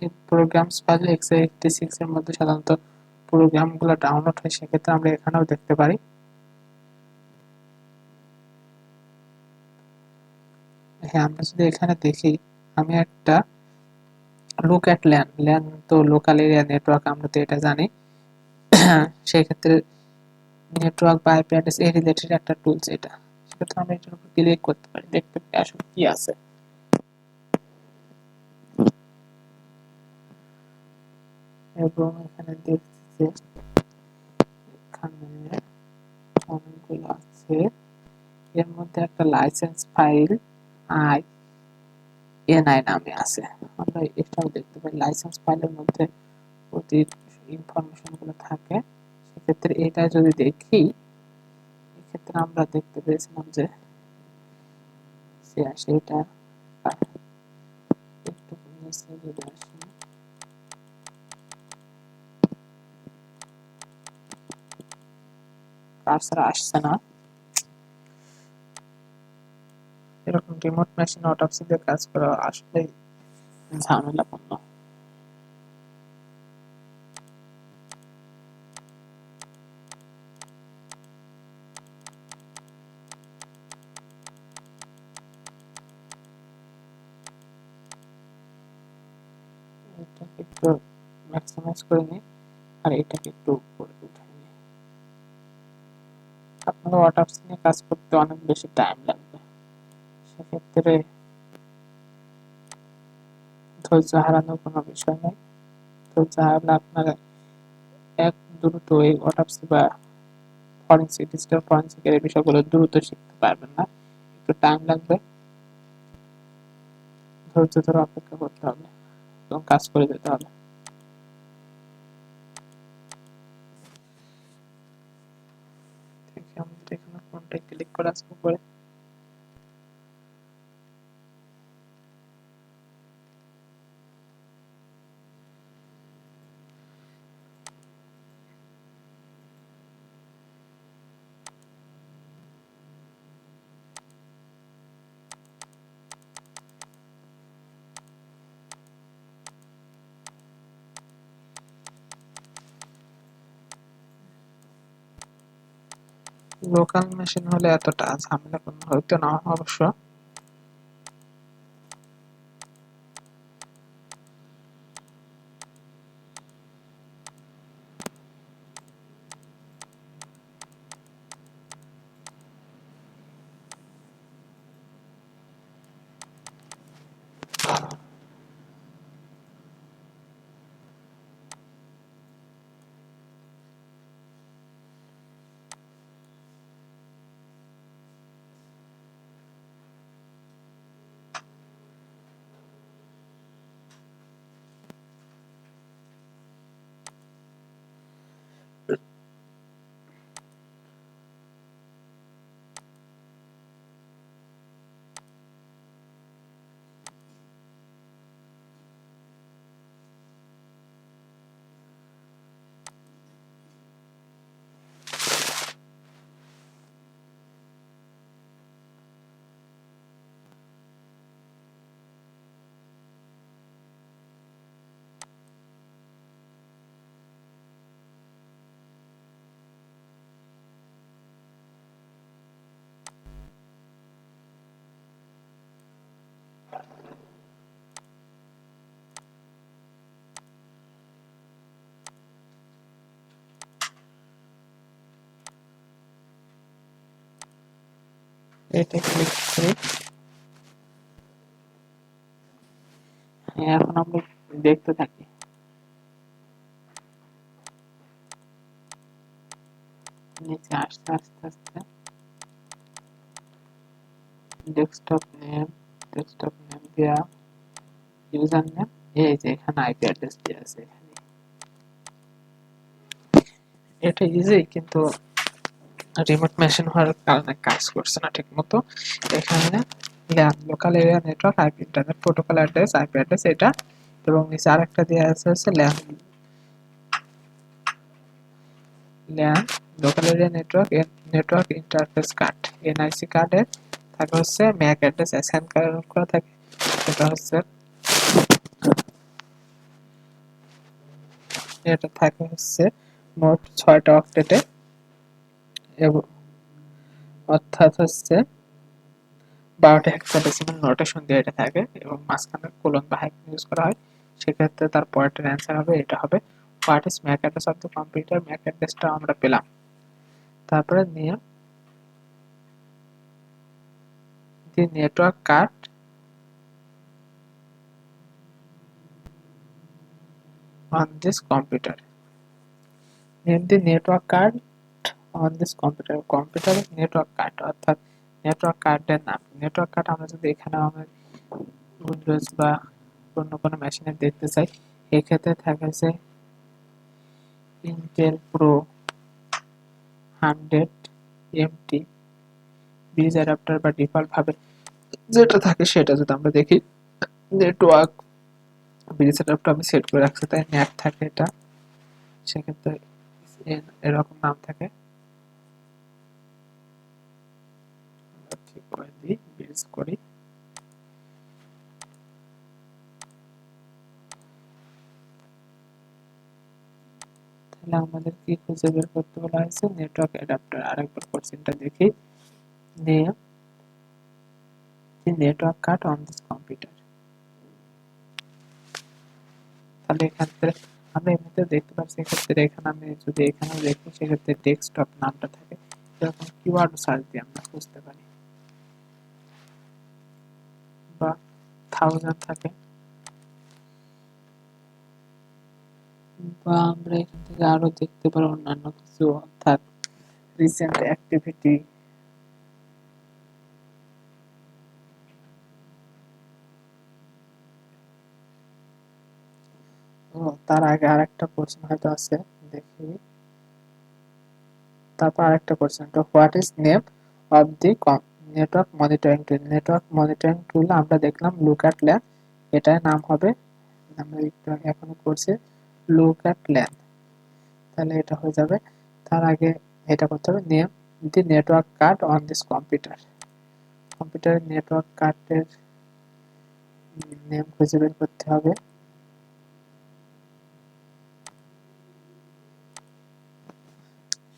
Speaker 1: এই প্রোগ্রামস ফাইল x86 এর মধ্যে সাধারণত প্রোগ্রামগুলো ডাউনলোড হয়, সেক্ষেত্রে আমরা এখানেও দেখতে পারি। হ্যাঁ, আমরা যদি এখানে দেখি, আমি একটা লুক অ্যাট ল্যান, ল্যান তো লোকাল এরিয়া নেটওয়ার্ক, আমরা তো এটা জানি। সেক্ষেত্রে নেটওয়ার্ক বা আইপি অ্যাড্রেস এর রিলেটেড একটা টুলস এটা, সেক্ষেত্রে আমরা এটার উপর ক্লিক করতে পারি, দেখতে পারি আসলে কি আছে। এবং এখানে দেখছি যে এখানে অনেকগুলো আছে, এর মধ্যে একটা লাইসেন্স ফাইল আই এনআই নামে আছে, আমরা এটাও দেখতে পাই। লাইসেন্স ফাইলের মধ্যে প্রতি ইনফরমেশন গুলো থাকে, সেক্ষেত্রে এটা যদি দেখি, এক্ষেত্রে আমরা দেখতে পেয়েছিলাম যে সেটা একটু নিচে যদি আসি, কার্সার আসছে না, এরকম রিমোট মেশিন অটোপসি দিয়ে কাজ করা আসলে ঝামেলাপূর্ণ। এটাকে একটু ম্যাক্সিমাইজ করে নিই আর এটাকে একটু উপরে উঠাই নিই। আপনারা ওয়াটারস নিয়ে কাজ করতে অনেক বেশি টাইম লাগবে, সেক্ষেত্রে ধৈর্য হারানোর কোনো বিষয় নেই। ধৈর্য হারালে আপনারা এক দ্রুত এই অটোপসি বা ফরেনসিক ডিজিটাল ফরেনসিকের এই বিষয়গুলো দ্রুত শিখতে পারবেন না, একটু টাইম লাগবে, ধৈর্য ধরে অপেক্ষা করতে হবে এবং কাজ করে যেতে হবে। দেখি আমাদের এখানে কোনটায় ক্লিক করা আছে উপরে। লোকাল মেশিন হলে এতটা ঝামেলা কোনো হইতো না অবশ্য। এটা ক্লিক করি। এখন আমরা দেখতে থাকি। নিচে আসতে আস্তে আস্তে ডেস্কটপ নেম দেয়া, ইউজার নেম, এই যে এখানে আইপি অ্যাড্রেস দেওয়া আছে এখানে। এটা ইজি, কিন্তু রিমোট মেশিন হওয়ার কারণে কাজ করছে না ঠিক মতো। এখানে LAN local area network IP internet protocol address IP address এটা, এবং নিচে আরেকটা দেওয়া আছে হচ্ছে LAN local area network interface card, NIC কার্ডের থাকে হচ্ছে ম্যাক অ্যাড্রেস অ্যাসাইন করা থাকে, এটা হচ্ছে এটা থাকে হচ্ছে মোট 6টা অক্টেটে, এবং অর্থাৎ হচ্ছে 12টা হেক্সাডেসিমাল নোটেশন দিয়ে এটা থাকে, এবং মাঝখানে কোলন বা হাইফেন ইউজ করা হয়। সেক্ষেত্রে তার পরেরটার অ্যান্সার হবে এটা হবে what is MAC address of the computer. MAC অ্যাড্রেসটা আমরা পেলাম। তারপরে নিয়ে the network card on this computer, name the network card on this computer, কম্পিউটারের নেটওয়ার্ক কার্ড অর্থাৎ নেটওয়ার্ক কার্ডের নাম। নেটওয়ার্ক কার্ড আমরা যদি এখানে আমাদের উইন্ডোজ বা অন্য কোনো মেশিনে দেখতে চাই, এক্ষেত্রে থাকে যে Intel Pro 100 MT bridge adapter বা ডিফল্ট ভাবে যেটা থাকে সেটা যদি আমরা দেখি, নেটওয়ার্ক ব্রিজ অ্যাডাপ্টার আমি সেট করে রাখছি তাই ন্যাট থাকে এটা, সেক্ষেত্রে এরকম নাম থাকে। ঠিক করে দিই, ব্রিজ করি। তাহলে আমাদের কি খুঁজে বের করতে বলা হয়েছে, নেটওয়ার্ক অ্যাডাপ্টার। আরেকবার কোশ্চেনটা দেখি, name the network card on this computer. তাহলে এখান থেকে আমরা এমনিতেও দেখতে পাচ্ছি। এক্ষেত্রে এখানে আমি যদি এখানেও দেখি সেক্ষেত্রে ডেস্কটপ নামটা থাকে, এরকম কিওয়ার্ড সার্চ দিয়ে আমরা খুঁজতে পারি, বা 1000 থাকে, বা আমরা এখান থেকে আরো দেখতে পারি অন্যান্য কিছু, অর্থাৎ রিসেন্ট অ্যাক্টিভিটি। তার আগে আরেকটা কোশ্চেন হয়তো আছে, দেখি। তারপর আরেকটা কোশ্চেন, তো what is name of the network monitoring tool. Network monitoring tool আমরা দেখলাম লুক অ্যাট ল্যান, এটার নাম হবে, আমরা একটু আগে এখনো করছি লুক অ্যাট ল্যান, তাহলে এটা হয়ে যাবে। তার আগে এটা করতে হবে name the network card on this computer, কম্পিউটারের নেটওয়ার্ক কার্ডের নেম খুঁজে বের করতে হবে।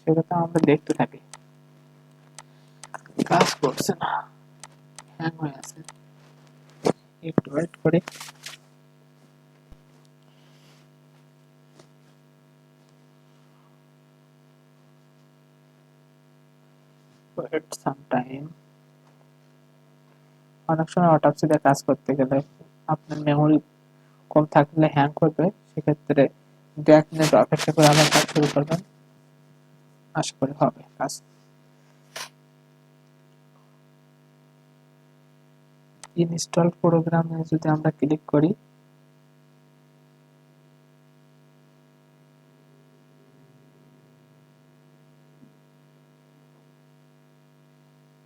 Speaker 1: সেটা তো আমরা দেখতে থাকি, কাজ করছে না, হ্যাং হয়ে আছে, একটু ওয়েট করি। Wait some time. অনেক সময় অটোপসি দিয়ে কাজ করতে গেলে আপনার মেমোরি কম থাকলে হ্যাং করবে, সেক্ষেত্রে 2-1 মিনিট অপেক্ষা করে আবার কাজ শুরু করবেন, আশা করি হবে কাজ। ইনস্টল প্রোগ্রামে যদি আমরা ক্লিক করি,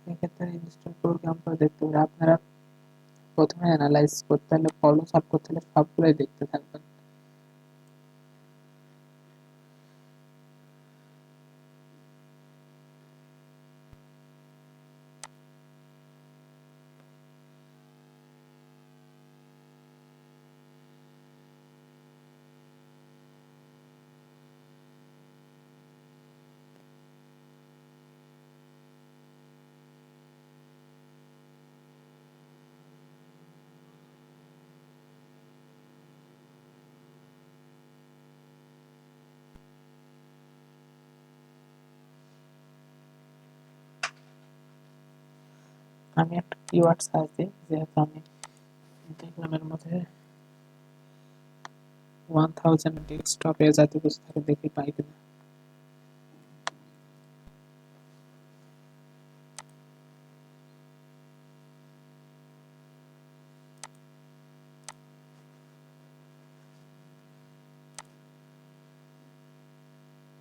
Speaker 1: সেক্ষেত্রে ইনস্টল প্রোগ্রামটা দেখতে পারে। আপনারা প্রথমে অ্যানালাইজ করতে হলে, প্রবলেম সলভ করতে হলে সবগুলোই দেখতে থাকবেন। আমি একটা কিওয়ার্ড সার্চ দিই, যেহেতু আমি দেখলাম এর মধ্যে 1000 ডেস্কটপ এ জাতীয় কিছু থাকে, দেখি পাই কিনা।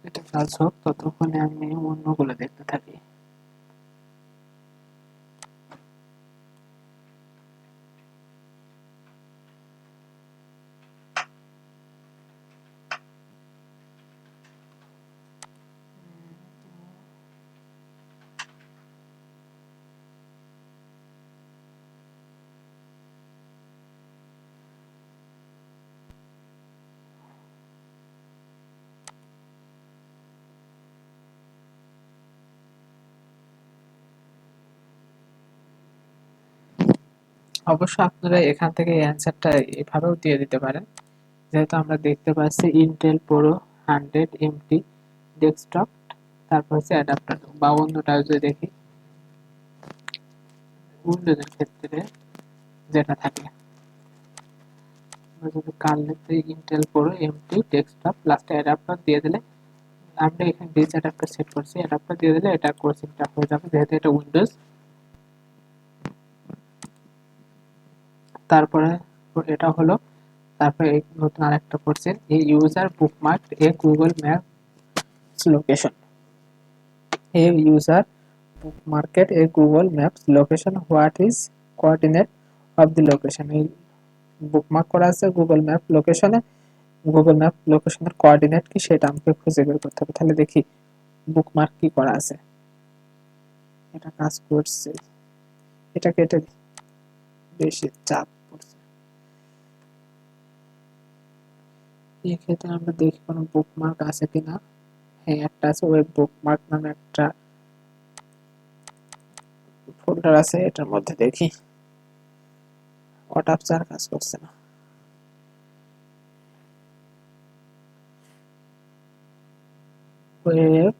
Speaker 1: এটা কাজ হোক, ততক্ষণে আমি অন্যগুলো দেখতে থাকি। অবশ্য আপনারা এখান থেকে অ্যান্সারটা এভাবেও দিয়ে দিতে পারেন, যেহেতু আমরা দেখতে পাচ্ছি ইন্টেল প্রো 100 এমটি ডেস্কটপ, তারপর হচ্ছে অ্যাডাপ্টার, বা অন্যটা যদি দেখি উইন্ডোজের ক্ষেত্রে যেটা থাকে, আমরা যদি কার্নেতে ইন্টেল প্রো এমটি ডেস্কটপ লাস্টে অ্যাডাপ্টার দিয়ে দিলে, আমরা এখানে ডিস অ্যাডাপ্টার সেট করছি, অ্যাডাপ্টার দিয়ে দিলে এটা কোর্সিংটা হয়ে যাবে, যেহেতু এটা উইন্ডোজ। তারপরে এটা হলো, তারপরে এই নতুন আরেকটা কোর্সের এই user bookmark A Google maps location, a user bookmarked a Google Maps location. What is coordinate of the location? এই বুকমার্ক করা আছে গুগল ম্যাপ লোকেশনে, গুগল ম্যাপ লোকেশনের কোঅর্ডিনেট কি সেটা আমাকে খুঁজে বের করতে হবে। তাহলে দেখি বুকমার্ক কি করা আছে, এটা কাজ করছে, এটা কেটে দিই, বেশি চাপ পড়ছে। এই ক্ষেত্রে আমরা দেখি কোনো বুকমার্ক আছে কিনা। হ্যাঁ, একটা আছে, ওয়েব বুকমার্ক নামে একটা ফোল্ডার আছে, এটার মধ্যে দেখি অটোপসি আর কাজ করছে না। ওয়েব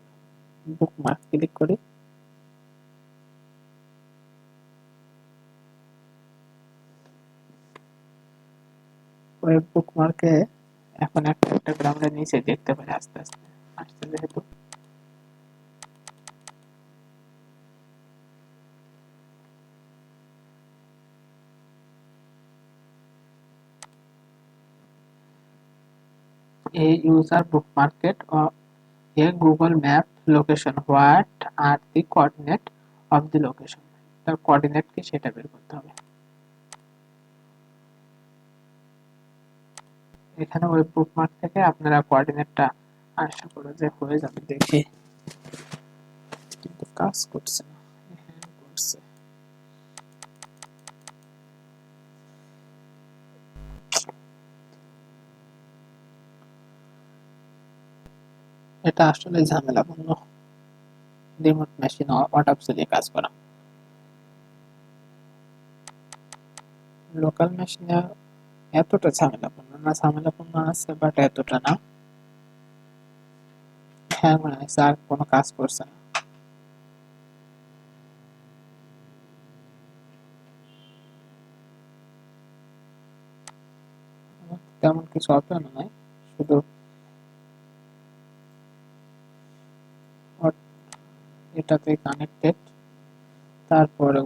Speaker 1: বুকমার্ক ক্লিক করি। ওয়েব বুকমার্কে এখন একটা একটা করে আমরা নিচে দেখতে পারি আস্তে আস্তে আসছে যেহেতু। A user bookmarked a Google map location. What are the coordinate of the location? তার কোঅর্ডিনেট কি সেটা বের করতে হবে। এখানে ওয়েব বুকমার্ক থেকে আপনারা কোঅর্ডিনেটটা আশা করো যে হয়ে যাবে। দেখি কিন্তু কাজ করছে না, হ্যাং করছে। এটা আসলে ঝামেলাপূর্ণ রিমোট মেশিন অটোপসি দিয়ে কাজ করা। লোকাল মেশিনে এতটা ঝামেলাপূর্ণ না, ঝামেলাপূর্ণ আছে বাট এতটা না। হ্যাঁ মনে হচ্ছে আর কোনো কাজ করছে না। তেমন কিছু অপশন নয়, শুধু এটাতে কানেক্টেড। তারপরেও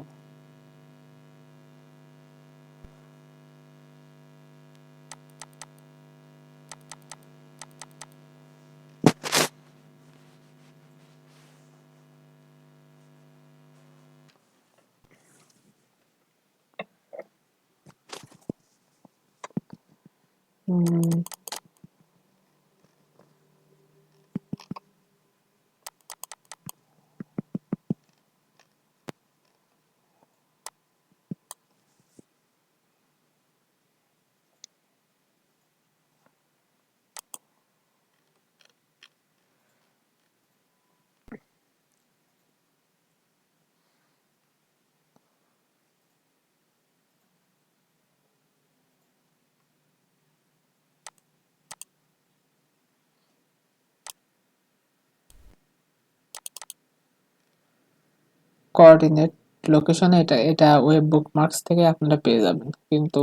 Speaker 1: কোঅর্ডিনেট লোকেশন এটা এটা ওয়েব বুকমার্কস থেকে আপনারা পেয়ে যাবেন, কিন্তু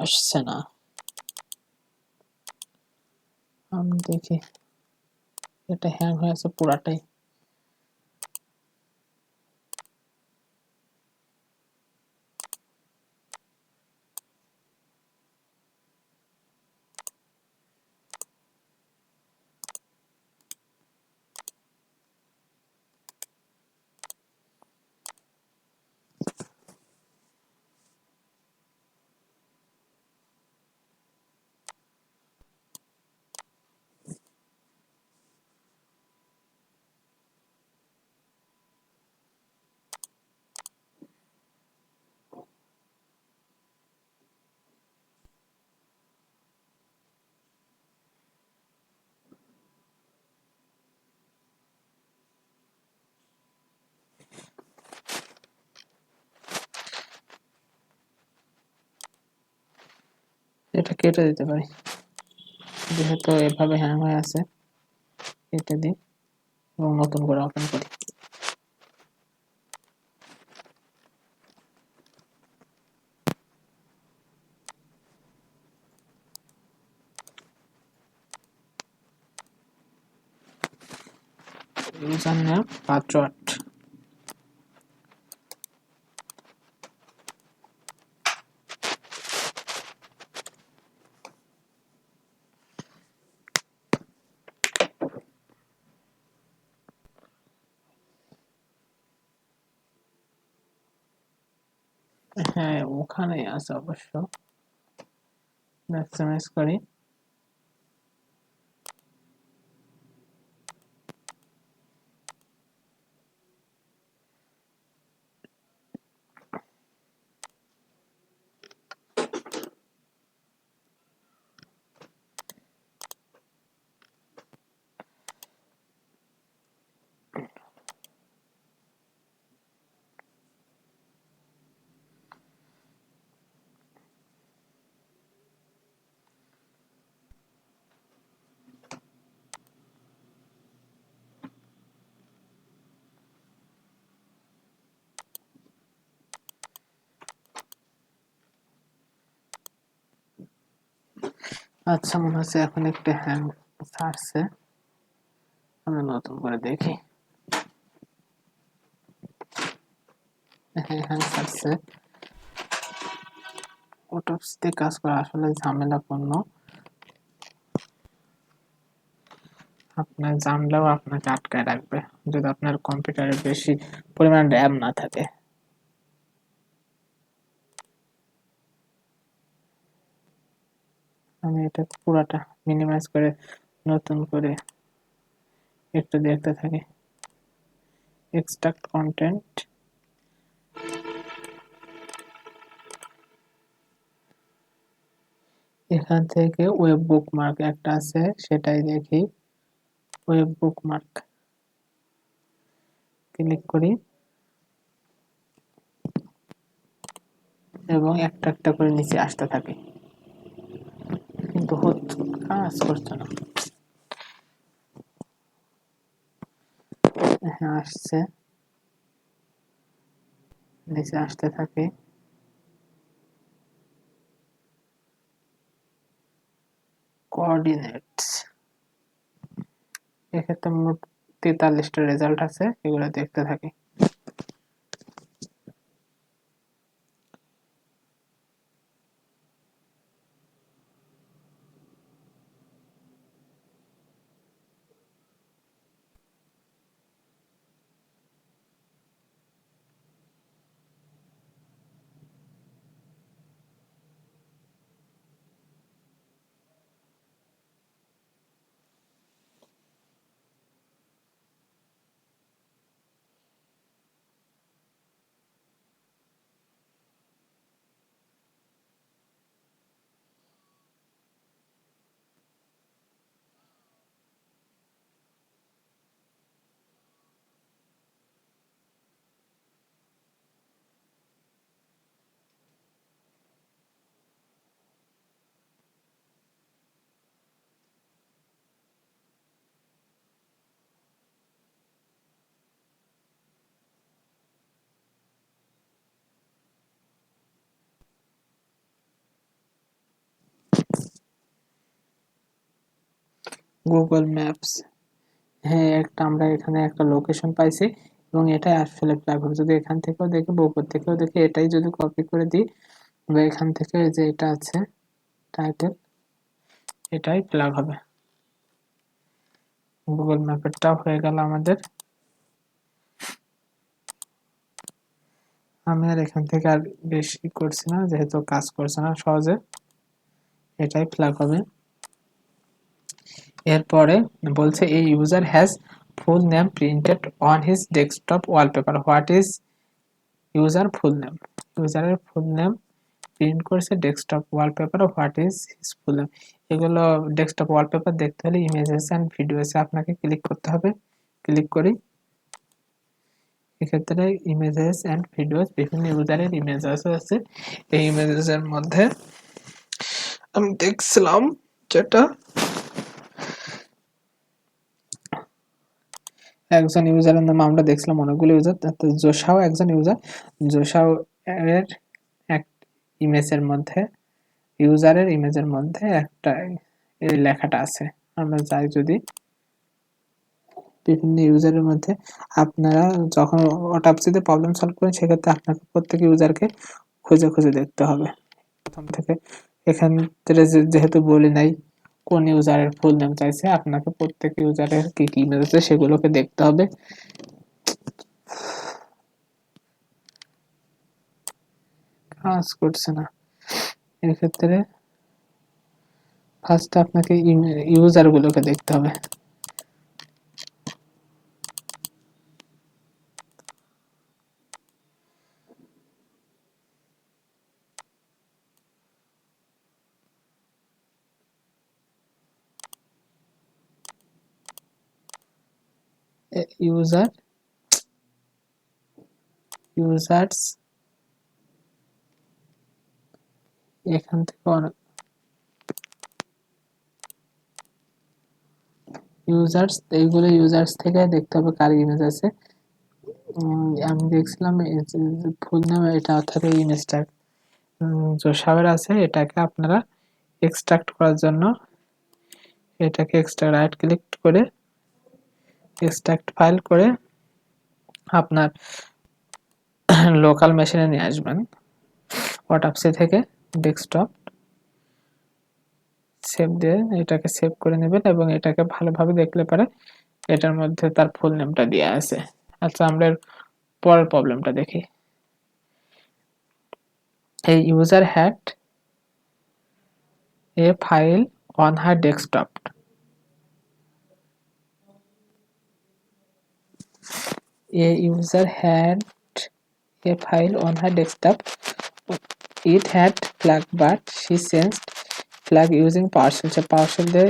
Speaker 1: আসছে না। আমি দেখি, এটা হ্যাং হয়ে আছে পুরাটাই। এটা কেটে দিতে পারি, যেহেতু এভাবে হ্যাং হয়ে আছে। কেটে দিই এবং নতুন করে ওপেন করি। ইউজার নেম পাসওয়ার্ড, হ্যাঁ ওখানেই আছে অবশ্য। ম্যাক্সিমাইজ করি। আচ্ছা, মনে হচ্ছে এখন একটু হ্যাং ছাড়ছে। আমরা নতুন করে দেখি। হ্যাঁ, হ্যাং ছাড়ছে। অটোপসি দিয়ে কাজ করা আসলে ঝামেলাপূর্ণ। আপনার জানলেও আপনাকে আটকায় রাখবে যদি আপনার কম্পিউটারে বেশি পরিমাণ র্যাম না থাকে। আমি এটা পুরাটা মিনিমাইজ করে নতুন করে একটু দেখতে থাকি। এক্সট্রাক্ট কন্টেন্ট, এখান থেকে ওয়েব বুকমার্ক একটা আছে, সেটাই দেখি। ওয়েব বুকমার্ক ক্লিক করি এবং একটা একটা করে নিচে আসতে থাকি, কিন্তু কাজ করছে না। হ্যাঁ, আসছে, নিচে আসতে থাকে। কোঅর্ডিনেটস, এক্ষেত্রে মোট 43টা রেজাল্ট আছে, এগুলো দেখতে থাকি। গুগল ম্যাপস, হ্যাঁ, আমরা এখানে একটা লোকেশন পাইছি এবং এটাই আসলে প্লাগ হবে। যদি এখান থেকেও দেখি বা উপর থেকেও দেখি, এটাই যদি কপি করে দিই বা এখান থেকে যে এটা আছে টাইটেল, এটাই প্লাগ হবে। গুগল ম্যাপেরটাও হয়ে গেল আমাদের। আমি আর এখান থেকে আর বেশি করছি না, যেহেতু কাজ করছে না সহজে, এটাই প্লাগ হবে। এরপরে বলছে এই user has full name printed on his desktop wallpaper, what is user full name. ইউজারের ফুল নেম প্রিন্ট করছে desktop wallpaper, what is his full name. এগুলো ডেস্কটপ ওয়ালপেপার দেখতে হলে ইমেজেস অ্যান্ড ভিডিওসে আপনাকে ক্লিক করতে হবে। ক্লিক করি, এক্ষেত্রে ইমেজেস অ্যান্ড ভিডিওস বিভিন্ন ইউজারের ইমেজেস আছে। এই ইমেজেসের মধ্যে আমি দেখছিলাম যেটা একজন ইউজারের নাম, আমরা দেখছিলাম অনেকগুলো ইউজার, তাতে জোশাও একজন ইউজার। জোশাও এর এক ইমেজের মধ্যে, ইউজারের ইমেজের মধ্যে একটা এই লেখাটা আছে। আমরা যাই যদি বিভিন্ন ইউজারের মধ্যে, আপনারা যখন অটোপসিতে প্রবলেম সলভ করেন সেক্ষেত্রে আপনাকে প্রত্যেক ইউজারকে খুঁজে খুঁজে দেখতে হবে প্রথম থেকে। এখান থেকে যেহেতু বলি নাই কোন ইউজারের ফুল নেম চাইছে, আপনাকে প্রত্যেক ইউজারের কি কি ইমেজ আছে সেগুলোকে দেখতে হবে। কাজ করছে না, এক্ষেত্রে ফার্স্ট আপনাকে ইউজার গুলোকে দেখতে হবে। ইউজার, ইউজার্স, এখান থেকে ইউজার্স, এইগুলো ইউজার্স থেকে দেখতে হবে কার ইমেজ আছে। আমি দেখছিলাম ফুল নেম এটা, অর্থাৎ এই ইমেজটা জোশাওয়ের আছে, এটাকে আপনারা এক্সট্রাক্ট করার জন্য এটাকে রাইট ক্লিক করে এক্সট্রাক্ট ফাইল করে আপনার লোকাল মেশিনে নিয়ে আসবেন। অটোপসি থেকে ডেস্কটপ সেভ দিয়ে এটাকে সেভ করে নেবেন এবং এটাকে ভালোভাবে দেখলে পরে এটার মধ্যে তার ফুল নেমটা দেওয়া আছে। আচ্ছা, আমরা পরের প্রবলেমটা দেখি। A user had a file on her desktop. A user had a file on her desktop. It had flag, but she changed flag using PowerShell. Say PowerShell দিয়ে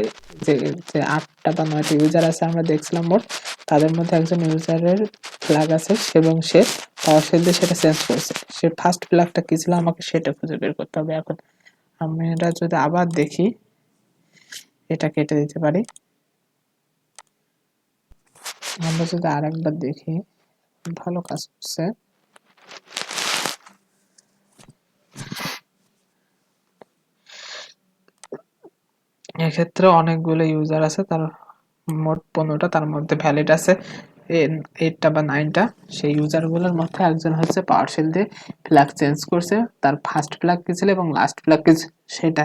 Speaker 1: যে 8টা বা 9টা ইউজার আছে আমরা দেখছিলাম মোট, তাদের মধ্যে একজন ইউজারের ফ্ল্যাগ আছে এবং সে PowerShell দিয়ে সেটা চেঞ্জ করেছে। সে ফার্স্ট ফ্ল্যাগটা কি ছিল আমাকে সেটা খুঁজে বের করতে হবে। এখন আমরা যদি আবার দেখি, এটা কেটে দিতে পারি। আমরা যদি আরেকবার দেখি, ভালো কাজ করছে। এক্ষেত্রে অনেকগুলো ইউজার আছে, তার মোট 15টা, তার মধ্যে ভ্যালিড আছে 8টা বা 9টা। সেই ইউজারগুলোর মধ্যে একজন হচ্ছে পাওয়ারশেল দিয়ে ফ্ল্যাগ চেঞ্জ করছে, তার ফার্স্ট ফ্ল্যাগ কি ছিল এবং লাস্ট ফ্ল্যাগ কি সেটা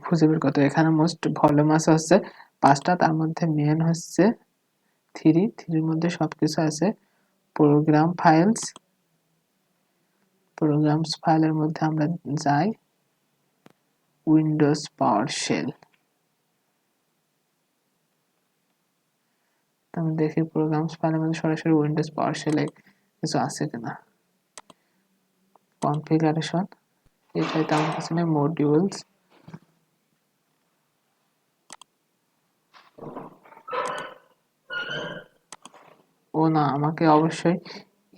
Speaker 1: খুঁজে বের করতে। এখানে মোস্ট ভলিউম আছে হচ্ছে 5টা, তার মধ্যে মেন হচ্ছে 3-3 মধ্যে সবকিছু আছে। প্রোগ্রামস ফাইলের মধ্যে আমরা যাই, উইন্ডোজ পাওয়ারশেল। আমি দেখি প্রোগ্রামস ফাইলের মধ্যে সরাসরি উইন্ডোজ পাওয়ারশেলে কিছু আছে কিনা। কনফিগারেশন, এটাই তো আমার কাছে মডিউলস, ও না, আমাকে অবশ্যই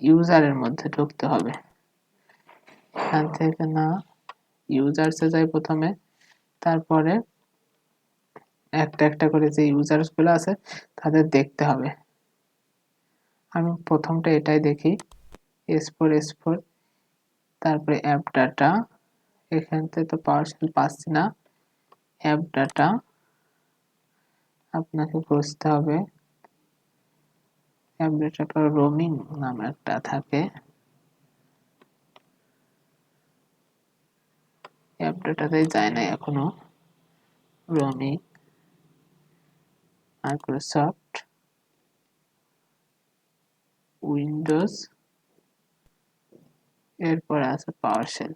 Speaker 1: ইউজারের মধ্যে ঢুকতে হবে। এখান থেকে না, ইউজার্সে যাই প্রথমে, তারপরে একটা একটা করে যে ইউজার্স গুলো আছে তাদের দেখতে হবে। আমি প্রথমটা এটাই দেখি, S4, তারপরে অ্যাপ ডাটা। এখান থেকে তো পার্সেল পাচ্ছি না। অ্যাপ ডাটা আপনাকে খুঁজতে হবে। অ্যাপ ডাটার পর রোমিং নামে একটা থাকে, অ্যাপ ডাটাতেই যায় না এখনো। রোমিং, মাইক্রোসফট উইন্ডোজ, এরপর আছে পাওয়ারশেল।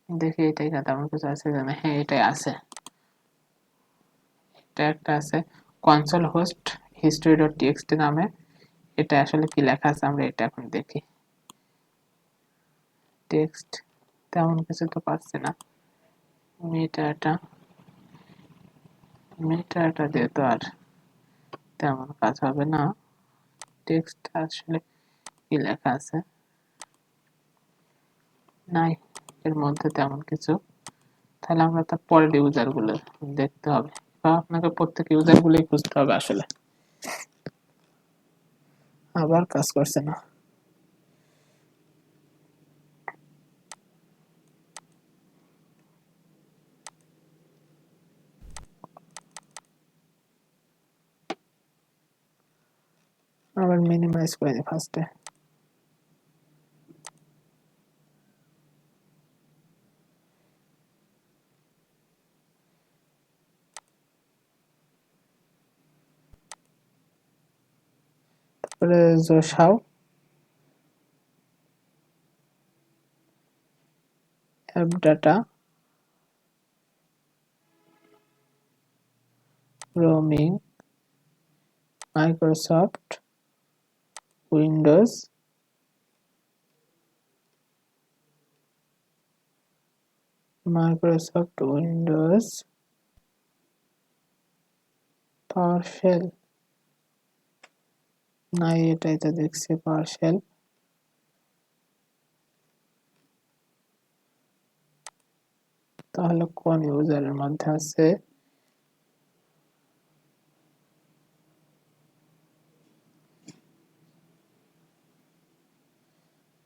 Speaker 1: দেখি এটাই না, তেমন কিছু আছে জানা। হ্যাঁ, এটাই আছে। এটা একটা আছে কনসোল হোস্ট history.txt নামে। এটা আসলে কি লেখা আছে আমরা এটা এখন দেখি। টেক্সট তেমন কিছু তো পাচ্ছি না। মেটাটা দিয়ে তো আর তেমন কাজ হবে না। টেক্সট আসলে কি লেখা আছে নাই এর মধ্যে তেমন কিছু। তাহলে আমরা তার পরের ইউজার গুলো দেখতে হবে, বা আপনাকে প্রত্যেক ইউজার গুলোই খুঁজতে হবে। আসলে আবার কাজ করছে না। আবার মিনিমাইজ করে দিই ফার্স্টে। তারপরে জোসাও app data, roaming, Microsoft Windows, PowerShell. নাই, এটাই তো দেখছি পাওয়ারশেল। তাহলে কোন ইউজারের মধ্যে আছে?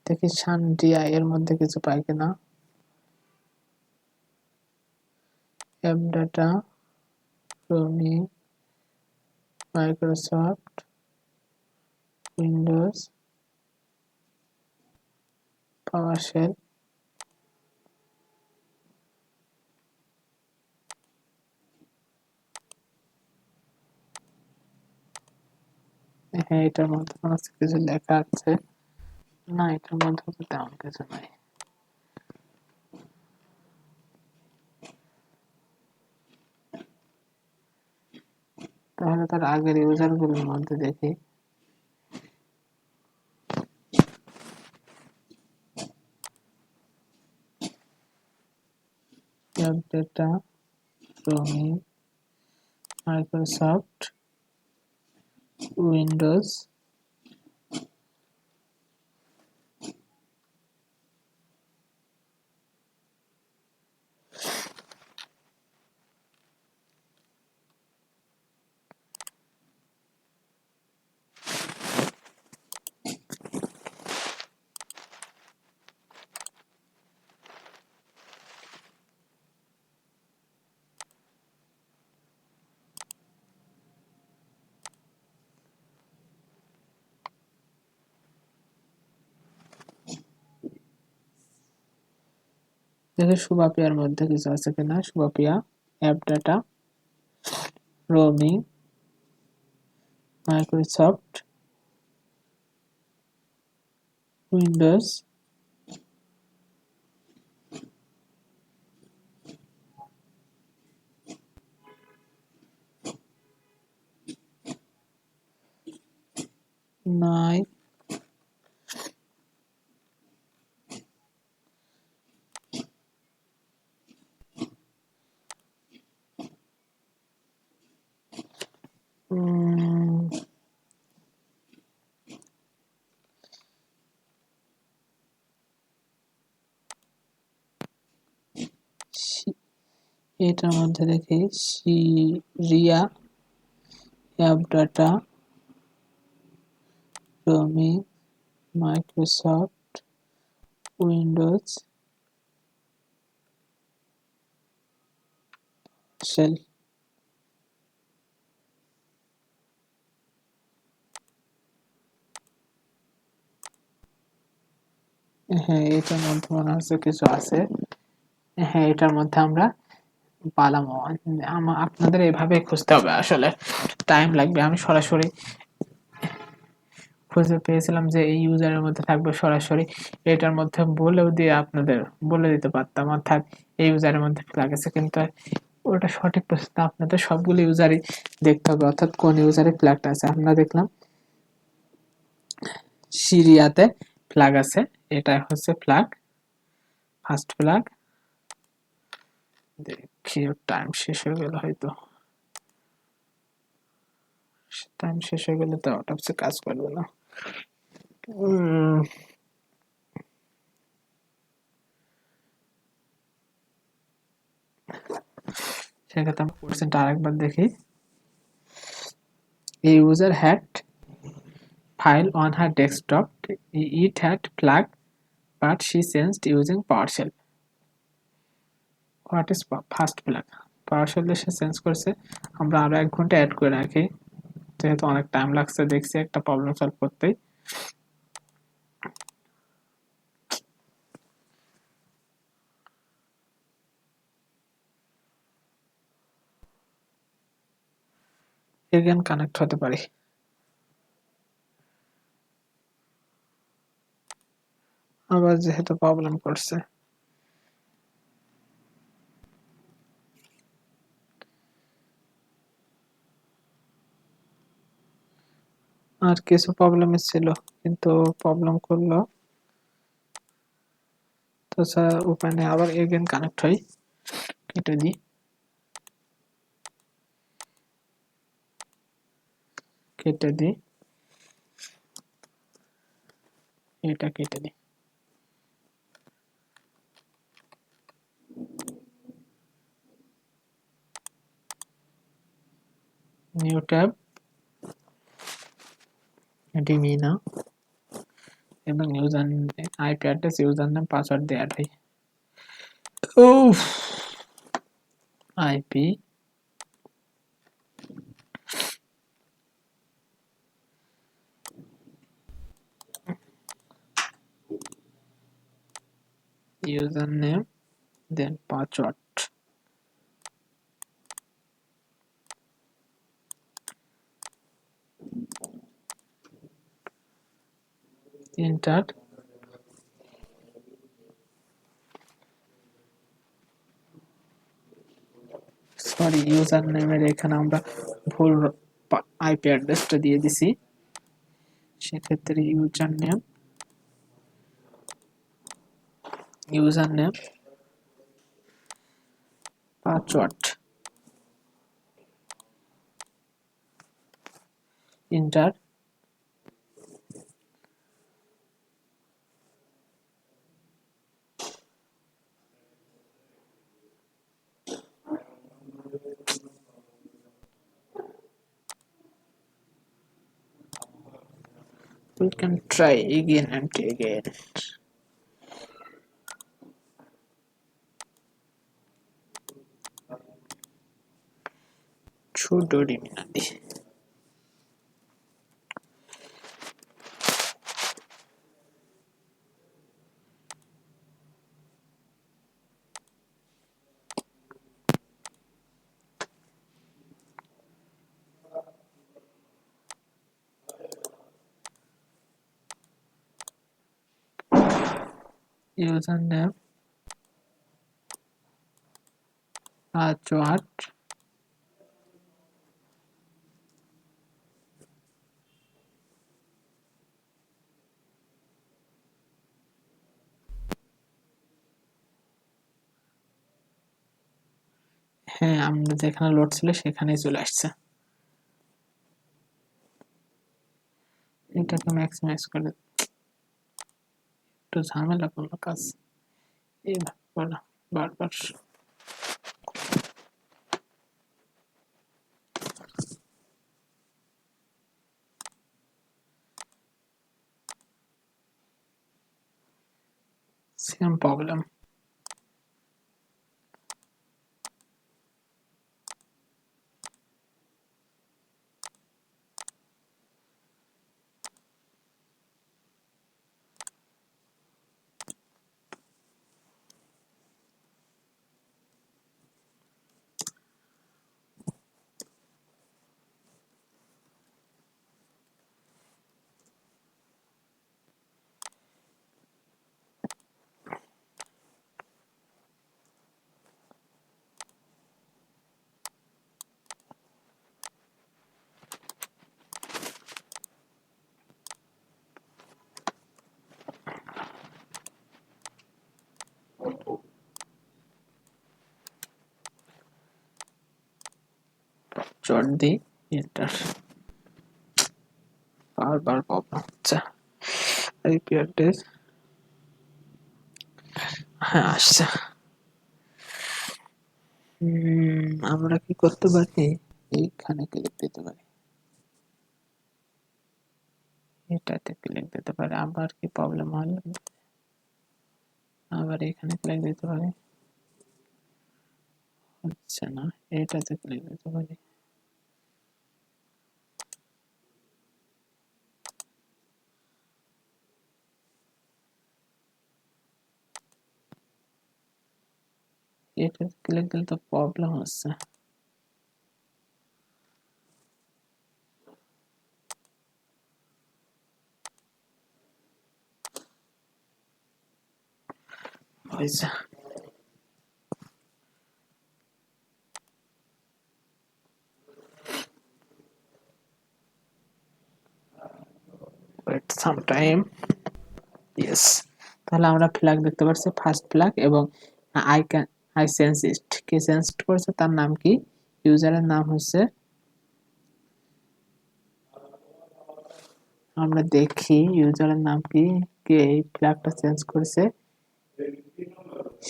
Speaker 1: দেখি সানডিয়া এর মধ্যে কিছু পাই কিনা। App data, roaming, Microsoft, Windows, PowerShell, হ্যাঁ এটার মধ্যে কোনো কিছু লেখা আছে না, এটার মধ্যে তো তেমন কিছু নাই। তাহলে তার আগের ইউজার গুলোর মধ্যে দেখি, app data, roaming, Microsoft, Windows, দেখি সুবাপিয়ার মধ্যে কিছু আছে কিনা। সুবাপিয়া, app data, roaming, Microsoft, Windows, নাই, এটার মধ্যে দেখি সিরিয়া, app data, roaming, Microsoft, Windows, shell. হ্যাঁ এটার মধ্যে মনে হচ্ছে কিছু আছে। হ্যাঁ এটার মধ্যে আমরা পালাম। আপনাদের এভাবে খুঁজতে হবে, আসলে টাইম লাগবে। আমি সরাসরি খুঁজে পেয়েছিলাম যে এই ইউজারের মধ্যে থাকবে, সরাসরি এটার মধ্যে বলেও দিয়ে আপনাদের বলে দিতে পারতাম, অর্থাৎ এই ইউজারের মধ্যে ফ্ল্যাগ আছে, কিন্তু ওটা সঠিক প্রশ্ন। আপনাদের সবগুলো ইউজারই দেখতে হবে, অর্থাৎ কোন ইউজারে ফ্ল্যাগটা আছে। আমরা দেখলাম সিরিয়াতে ফ্ল্যাগ আছে, এটা হচ্ছে ফ্ল্যাগ, ফার্স্ট ফ্ল্যাগ। দেখি টাইম শেষ হয়ে গেল, হয়তো টাইম শেষ হয়ে গেলে তো আউট অফ কাজ করবে না। সেক্ষেত্রে আমরা কোশ্চেনটা আরেকবার দেখি। A user had file on her desktop. It had flag, but she changed using PowerShell. What is first flag? PowerShell say change করছে। আমরা আরো 1 ঘন্টা অ্যাড করে রাখি, যেহেতু অনেক টাইম লাগছে দেখছি একটা প্রবলেম সলভ করতেই। এগেন কানেক্ট হতে পারি। আবার যেহেতু প্রবলেম করছে, আর কিছু প্রবলেম ছিল কিন্তু প্রবলেম করলো, তো স্যার উপায় নেই, আবার এগেন কানেক্ট হই। কেটে দিই, কেটে দিই, এটা কেটে দিই। নিউ ট্যাব, ডিমিনা এবং user IP address, user name, password দিয়ে অ্যাড হই। উফ আইপি ইউজার নেম দেন পাসওয়ার্ড এন্টার। সরি, ইউজার নেমের এখানে আমরা ভুল আইপি অ্যাড্রেসটা দিয়ে দিছি, সেক্ষেত্রে user name password enter. We can try again and again. Sudo Divinity. Username password হ্যাঁ, আমরা যেখানে লোড ছিল সেখানেই চলে আসছে। এটাকে ম্যাক্সিমাইজ করে একটু ঝামেলা করলো কাজ, এইভাবে করা বারবার। Same problem. চট দিই এন্টার, বারবার প্রবলেম হচ্ছে। আইপি অ্যাড্রেস হ্যাঁ আসছে। আমরা কি করতে পারি, এইখানে ক্লিক দিতে পারি, এটাতে ক্লিক দিতে পারি, আবার কি প্রবলেম হলো, আবার এখানে ক্লিক দিতে পারি, হচ্ছে না, এটাতে ক্লিক দিতে পারি, এটাতে ক্লিক দিলে তো প্রবলেম হচ্ছে। হয়েছে। wait some time, yes, তাহলে আমরা ফ্ল্যাগ দেখতে পাচ্ছি, ফার্স্ট ফ্ল্যাগ, এবং I can I sense it, K sense করছে, তার নাম কি, ইউজারের নাম হচ্ছে, আমরা দেখি ইউজারের নাম কি, কে এই ফ্ল্যাগটা চেঞ্জ করেছে,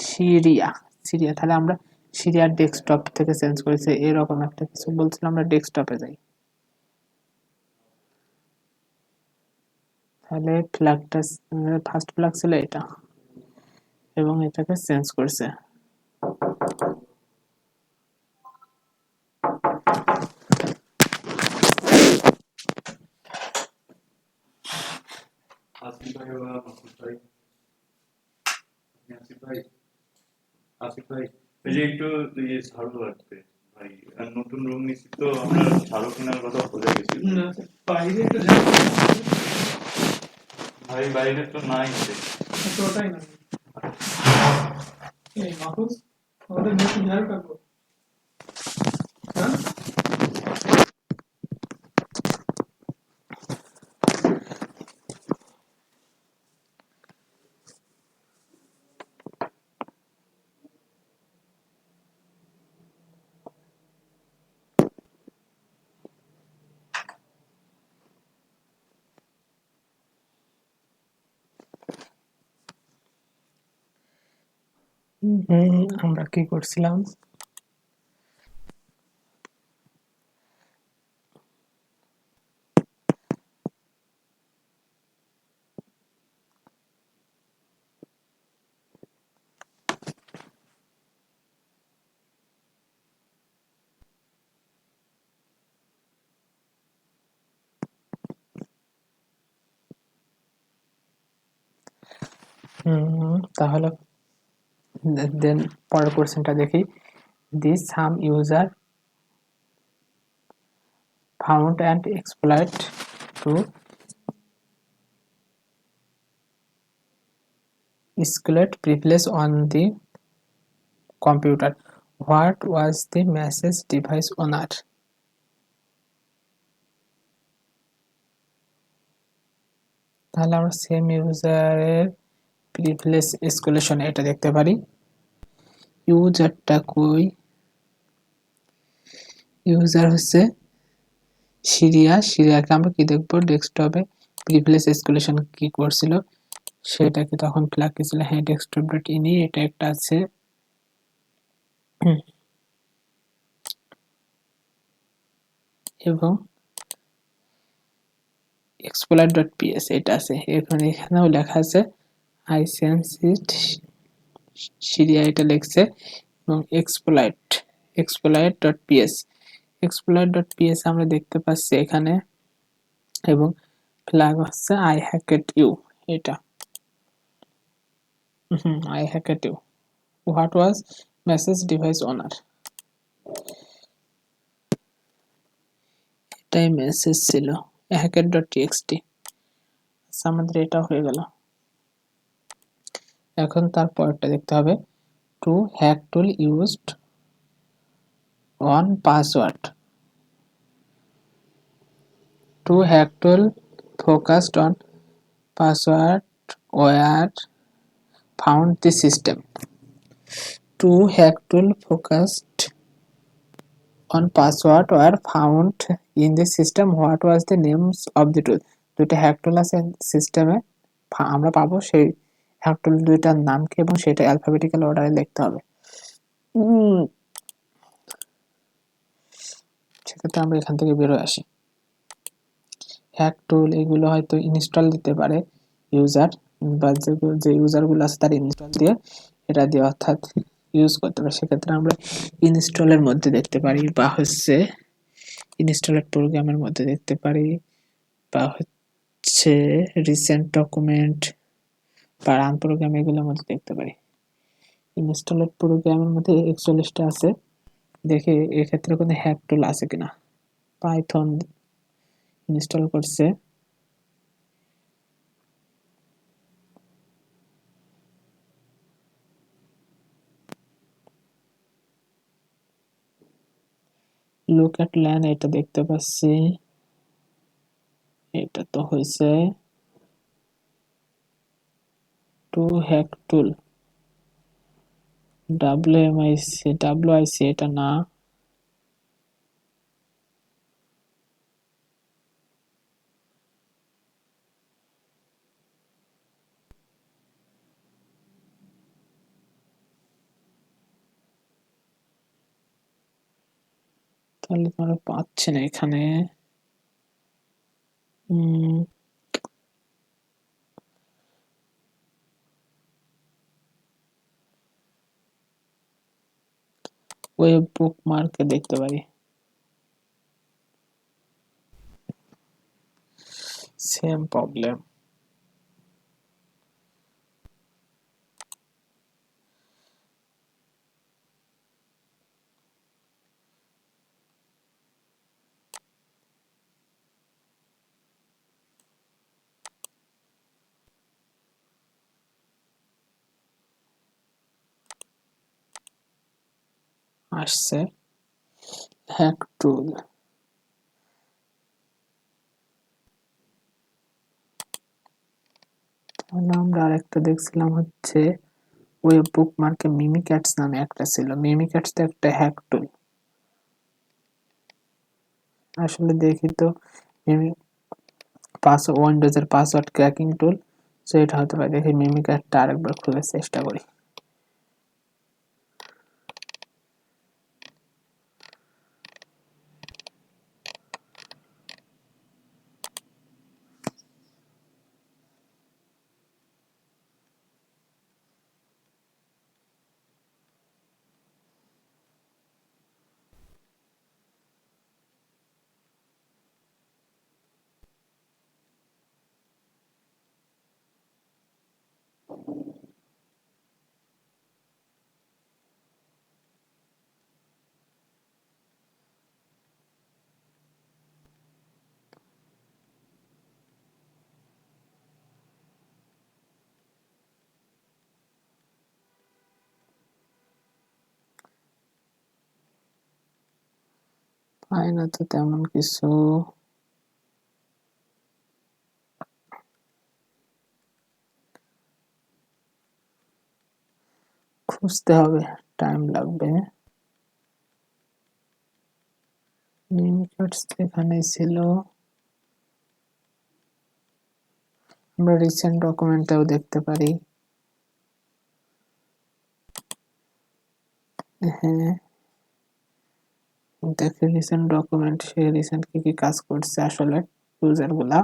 Speaker 1: সিরিয়া, সিরিয়া, তাহলে আমরা সিরিয়ার ডেস্কটপ থেকে চেঞ্জ করেছে, এরকম একটা কিছু বলছিলাম, আমরা ডেস্কটপে যাই, তাহলে ফ্ল্যাগটা ফার্স্ট ফ্ল্যাগ ছিল এটা, এবং এটাকে চেঞ্জ করছে।
Speaker 2: ভাই, আসিফ ভাই, এই যে একটু ইয়ে ঝাড়ু লাগবে ভাই, আর নতুন রুম নিচ্ছি তো আমরা ঝাড়ু কেনার কথা ভুলে গেছি। বাইরে একটু ঝাড়ু ভাই, বাইরে তো নাই সে। ওটাই না এই মাহফুজ, আমাদের নতুন ঝাড়ু কাটবো। হ্যাঁ,
Speaker 1: আমরা কি করছিলাম? তাহলে দেন পরের কোশ্চেনটা দেখি। This some user found and exploit to escalate privilege on the computer. What was the message device owner? তাহলে আমরা সেম ইউজারের প্রিভিলেজ এসকেলেশন এটা দেখতে পারি। ইউজারটা কই? ইউজার হচ্ছে সিরিয়াকে আমরা কি দেখবো? ডেস্কটপে প্রিভিলেজ এসকেলেশন কি করছিল সেটাকে তখন ফ্ল্যাগ ছিল। হ্যাঁ, ডেস্কটপ ডট ইনি এটা একটা আছে। এবং exploit.ps এটা আছে। এখানেও লেখা আছে I sense it সিরিয়া এটা লিখছে, এবং exploit.ps আমরা দেখতে পাচ্ছি এখানে, এবং ফ্ল্যাগ হচ্ছে I hacked you এটা। I hacked you. What was message device owner? এটাই মেসেজ ছিল hacker.txt। আমাদের এটা হয়ে গেল। এখন তারপরটা দেখতে হবে। Two hack tool used on password. Two hack tool focused on password were found the system. Two hack tool focused on password were found in the system. What was the names of the tool? দুটো hack টুল আছে সিস্টেমে, আমরা পাবো সেই hack টুল দুইটার নাম কি এবং সেটা অ্যালফাবেটিক্যাল অর্ডারে লিখতে হবে। সেক্ষেত্রে আমরা এখান থেকে বেরোয় আসি। হ্যাক টুল এগুলো হয়তো ইনস্টল দিতে পারে ইউজার, বা যে ইউজারগুলো আছে তার ইনস্টল দিয়ে এটা দিয়ে অর্থাৎ ইউজ করতে পারে। সেক্ষেত্রে আমরা ইনস্টলের মধ্যে দেখতে পারি, বা হচ্ছে ইনস্টলের প্রোগ্রামের মধ্যে দেখতে পারি, বা হচ্ছে রিসেন্ট ডকুমেন্ট বা রান প্রোগ্রাম এগুলোর মধ্যে দেখতে পারি। ইনস্টলের প্রোগ্রামের মধ্যে 41টা আছে, দেখে এক্ষেত্রে কোনো হ্যাক টুল আছে কিনা। পাইথন ইনস্টল করছে, লুক এট ল্যান এটা দেখতে পাচ্ছি, এটা তো হয়েছে। টু হ্যাক টুল ডাব্লিউআইসি এটা না। তাহলে তোমরা পাচ্ছে না এখানে। ওয়েব বুকমার্কে দেখতে পারি, সেম প্রবলেম। আসছে হ্যাক টুল। তাহলে আমরা আরেকটা দেখছিলাম হচ্ছে ওয়েব বুকমার্কে মিমিক্যাটস নামে একটা ছিল। মিমিক্যাটস তো একটা হ্যাক টুল। আসলে দেখি তো মিমি উইন্ডোজের পাসওয়ার্ড ক্র্যাকিং টুল, সো এটা হতে পারে। দেখি মিমিক্যাটটা আরেকবার খুলে চেষ্টা করি। পাই না তো তেমন কিছু। খুঁজতে হবে, টাইম লাগবে। মিমিক্যাটস এখানেই ছিল। আমরা রিসেন্ট ডকুমেন্টেও দেখতে পারি। হ্যাঁ, দেখি রিসেন্ট ডকুমেন্ট, সে রিসেন্ট কি কি কাজ করছে আসলে ইউজার গুলা।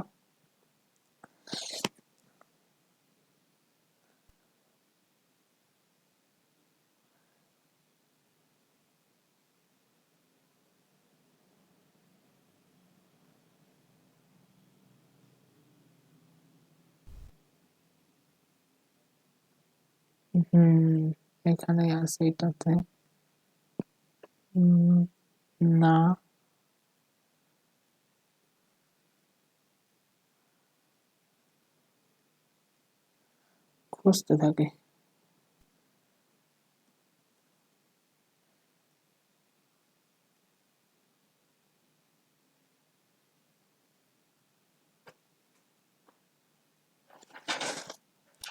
Speaker 1: হুম, এখানে আছে এটাতে। না, খুঁজতে থাকি।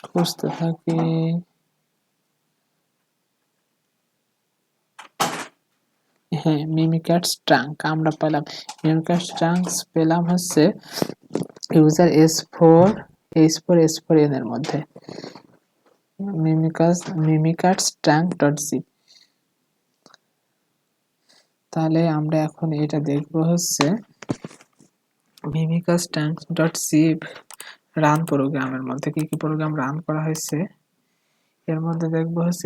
Speaker 1: খুঁজতে থাকি। হ্যাঁ, মিমিক্যাটস ট্রাঙ্ক আমরা পেলাম। মিমিক্যাটস ট্রাঙ্কস পেলাম হচ্ছে ইউজার S4 এর মধ্যে। মিমিক্যাটস ট্রাঙ্ক ডট জিপ। তাহলে আমরা এখন এটা দেখব হচ্ছে মিমিক্যাটস ট্রাঙ্ক ডট জিপ রান প্রোগ্রামের মধ্যে কি কি প্রোগ্রাম রান করা হয়েছে। এর মধ্যে দেখবো হচ্ছে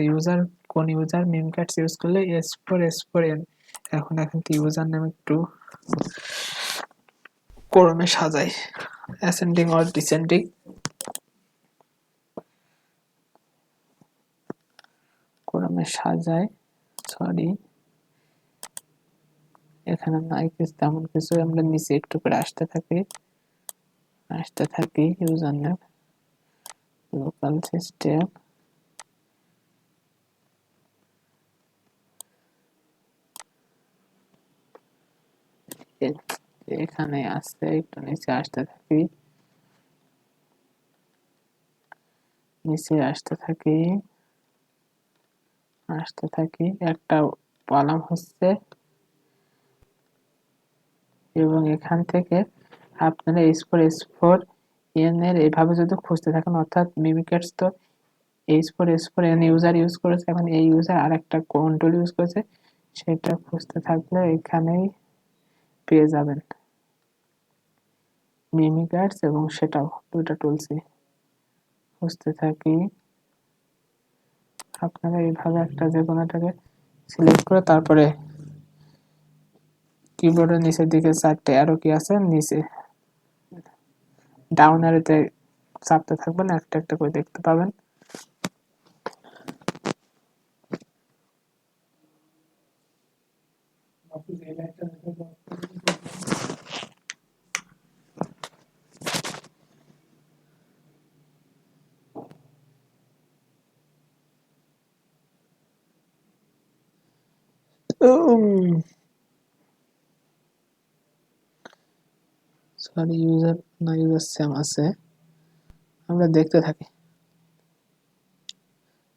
Speaker 1: কোন ইউজার মিমক্যাটস ইউজ করলে S4 এখন ইউজার নেম একটু ক্রমে সাজাই, অ্যাসেন্ডিং অর ডিসেন্ডিং। ক্রমে সাজাই, সরি এখানে নাই কিছু তেমন কিছু। আমরা নিচে একটু করে আসতে থাকি ইউজার নেম লোকাল সিস্টেম। এখানে আসতে একটু নিচে আসতে থাকি, নিচে আসতে থাকি একটা কলাম হচ্ছে, এবং এখান থেকে আপনারা S4 এর এইভাবে যদি খুঁজতে থাকেন, অর্থাৎ মিমিক্যাটস তো S4 ইউজার ইউজ করেছে, এখন এই ইউজার আর একটা কন্ট্রোল ইউজ করেছে, সেটা খুঁজতে থাকলে এখানেই পেয়ে যাবেন মিমিক্যাটস, এবং সেটাও দুইটা টুলসই খুঁজতে থাকি। আপনারা এইভাবে একটা যে কোনোটাকে সিলেক্ট করে তারপরে কিবোর্ডের নিচের দিকে 4টে অ্যারো কি আছে, নিচে ডাউন অ্যারোতে চাপতে থাকবেন, একটা একটা করে দেখতে পাবেন। সরি ইউজার না, ইউজার সেম আছে, আমরা দেখতে থাকি।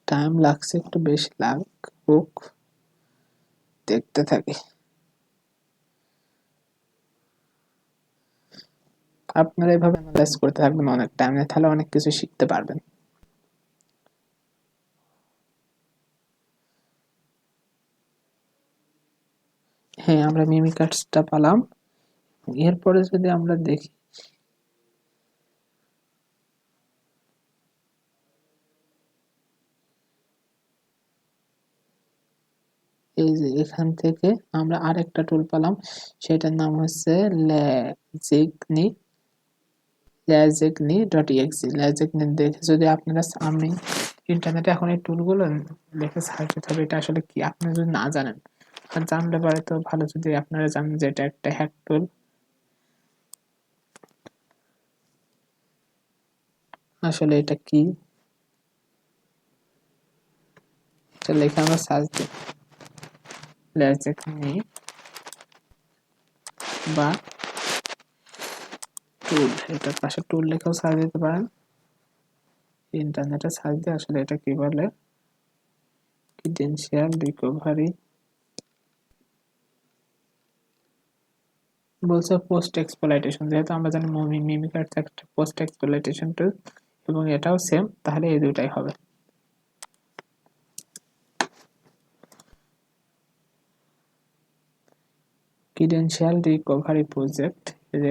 Speaker 1: টাইম লাগছে একটু বেশি, লাগুক, দেখতে থাকি। আপনারা এভাবে অ্যানালাইজ করতে থাকবেন অনেক টাইমে, তাহলে অনেক কিছু শিখতে পারবেন। হ্যাঁ, আমরা মিমিকার্সটা পেলাম। এরপরে যদি আমরা দেখি, এই যে এখান থেকে আমরা আরেকটা টুল পেলাম, সেটার নাম হচ্ছে ল্যাজিগনি, ল্যাজিগনি.exe। ল্যাজিগনি দেখে যদি আপনারা, আমি ইন্টারনেটে এখন এই টুলগুলো দেখে সার্চ করতে হবে এটা আসলে কি, আপনি যদি না জানেন, আর জানলে পারে তো ভালো, যদি আপনারা জানেন যে এটা একটা হ্যাক টুল। আসলে এটা কি, এটা লিখে আমরা সার্চ দিই, ল্যাজিগনি বা টুল, এটার পাশে টুল লিখেও সার্চ দিতে পারেন। ইন্টারনেটে সার্চ দিয়ে আসলে এটা কি বলে, ক্রিডেনশিয়াল রিকভারি, বলছে পোস্ট এক্সপ্লয়টেশন। যেহেতু আমরা জানি মিমিকার্স একটা পোস্ট এক্সপ্লয়টেশন টুল, এবং এটাও সেম, তাহলে এই দুটাই হবে। ক্রিডেনশিয়াল রিকভারি প্রজেক্ট,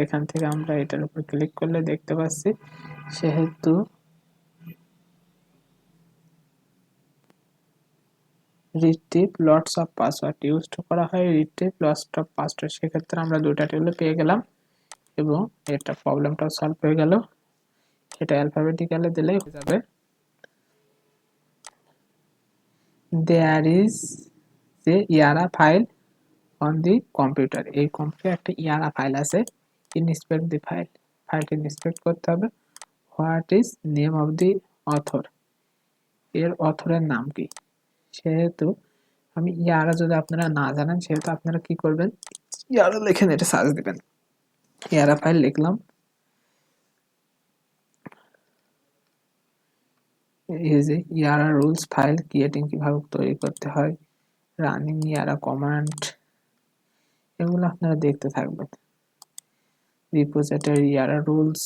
Speaker 1: এখান থেকে আমরা এটার উপর ক্লিক করলে দেখতে পাচ্ছি, সেহেতু retrieve lots of password use করা হয়, রিট্রিভ লটস অফ পাসওয়ার্ড, সেক্ষেত্রে আমরা দুটা টেবিল পেয়ে গেলাম এবং এটা প্রবলেমটাও সলভ হয়ে গেল। এটা অ্যালফাবেটিক্যালি দিলেই হয়ে যাবে। দেয়ার ইজ যে ইয়ারা ফাইল অন দি কম্পিউটার, এই কম্পিউটারে একটা ইয়ারা ফাইল আছে, ইনস্পেক্ট দি ফাইল, ফাইলটি ইনস্পেক্ট করতে হবে। What is name of the author, এর অথরের নাম কি, সেহেতু আমি ইয়ারা, যদি আপনারা না জানেন সেহেতু আপনারা কি করবেন, ইয়ারা লিখে এটা সার্চ দিবেন, ইয়ারা ফাইল লিখলাম, এই যে ইয়ারা রুলস ফাইল ক্রিয়েটিং কিভাবে তৈরি করতে হয়, রানিং ইয়ারা কমান্ড, এগুলো আপনারা দেখতে থাকবেন। রিপোজিটরি ইয়ারা রুলস,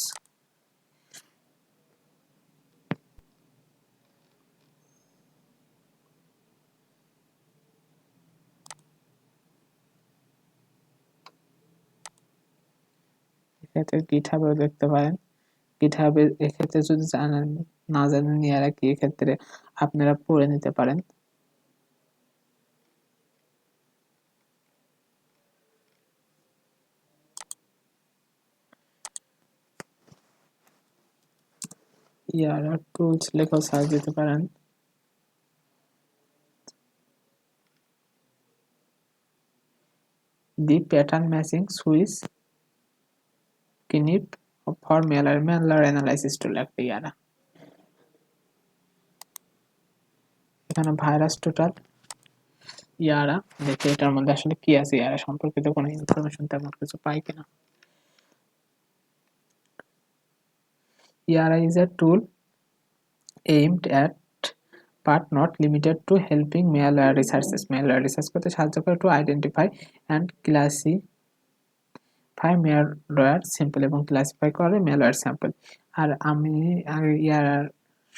Speaker 1: এক্ষেত্রে গিটহাবেও দেখতে পারেন। গিটহাবে এক্ষেত্রে যদি জানেন, না জানেন ইয়ারা কি, এক্ষেত্রে আপনারা পড়ে নিতে পারেন। ইয়ারা টুলস লেখা সার্চ দিতে পারেন। দি প্যাটার্ন ম্যাচিং সুইচ কিনিপ ফর মেলার অ্যানালাইসিস টুল, একটা ইয়ারা, এখানে ভাইরাস টোটাল ইয়ারা, দেখে এটার মধ্যে আসলে কি আছে, ইয়ারা সম্পর্কিত কোনো ইনফরমেশন তেমন কিছু পাই কিনা। ইয়ারা is a tool aimed at but not limited to helping malware researchers, malware research করতে সাহায্য করে to identify and classify malware sample, এবং ক্লাসিফাই করে malware sample। আর আমি আগে ইয়ারা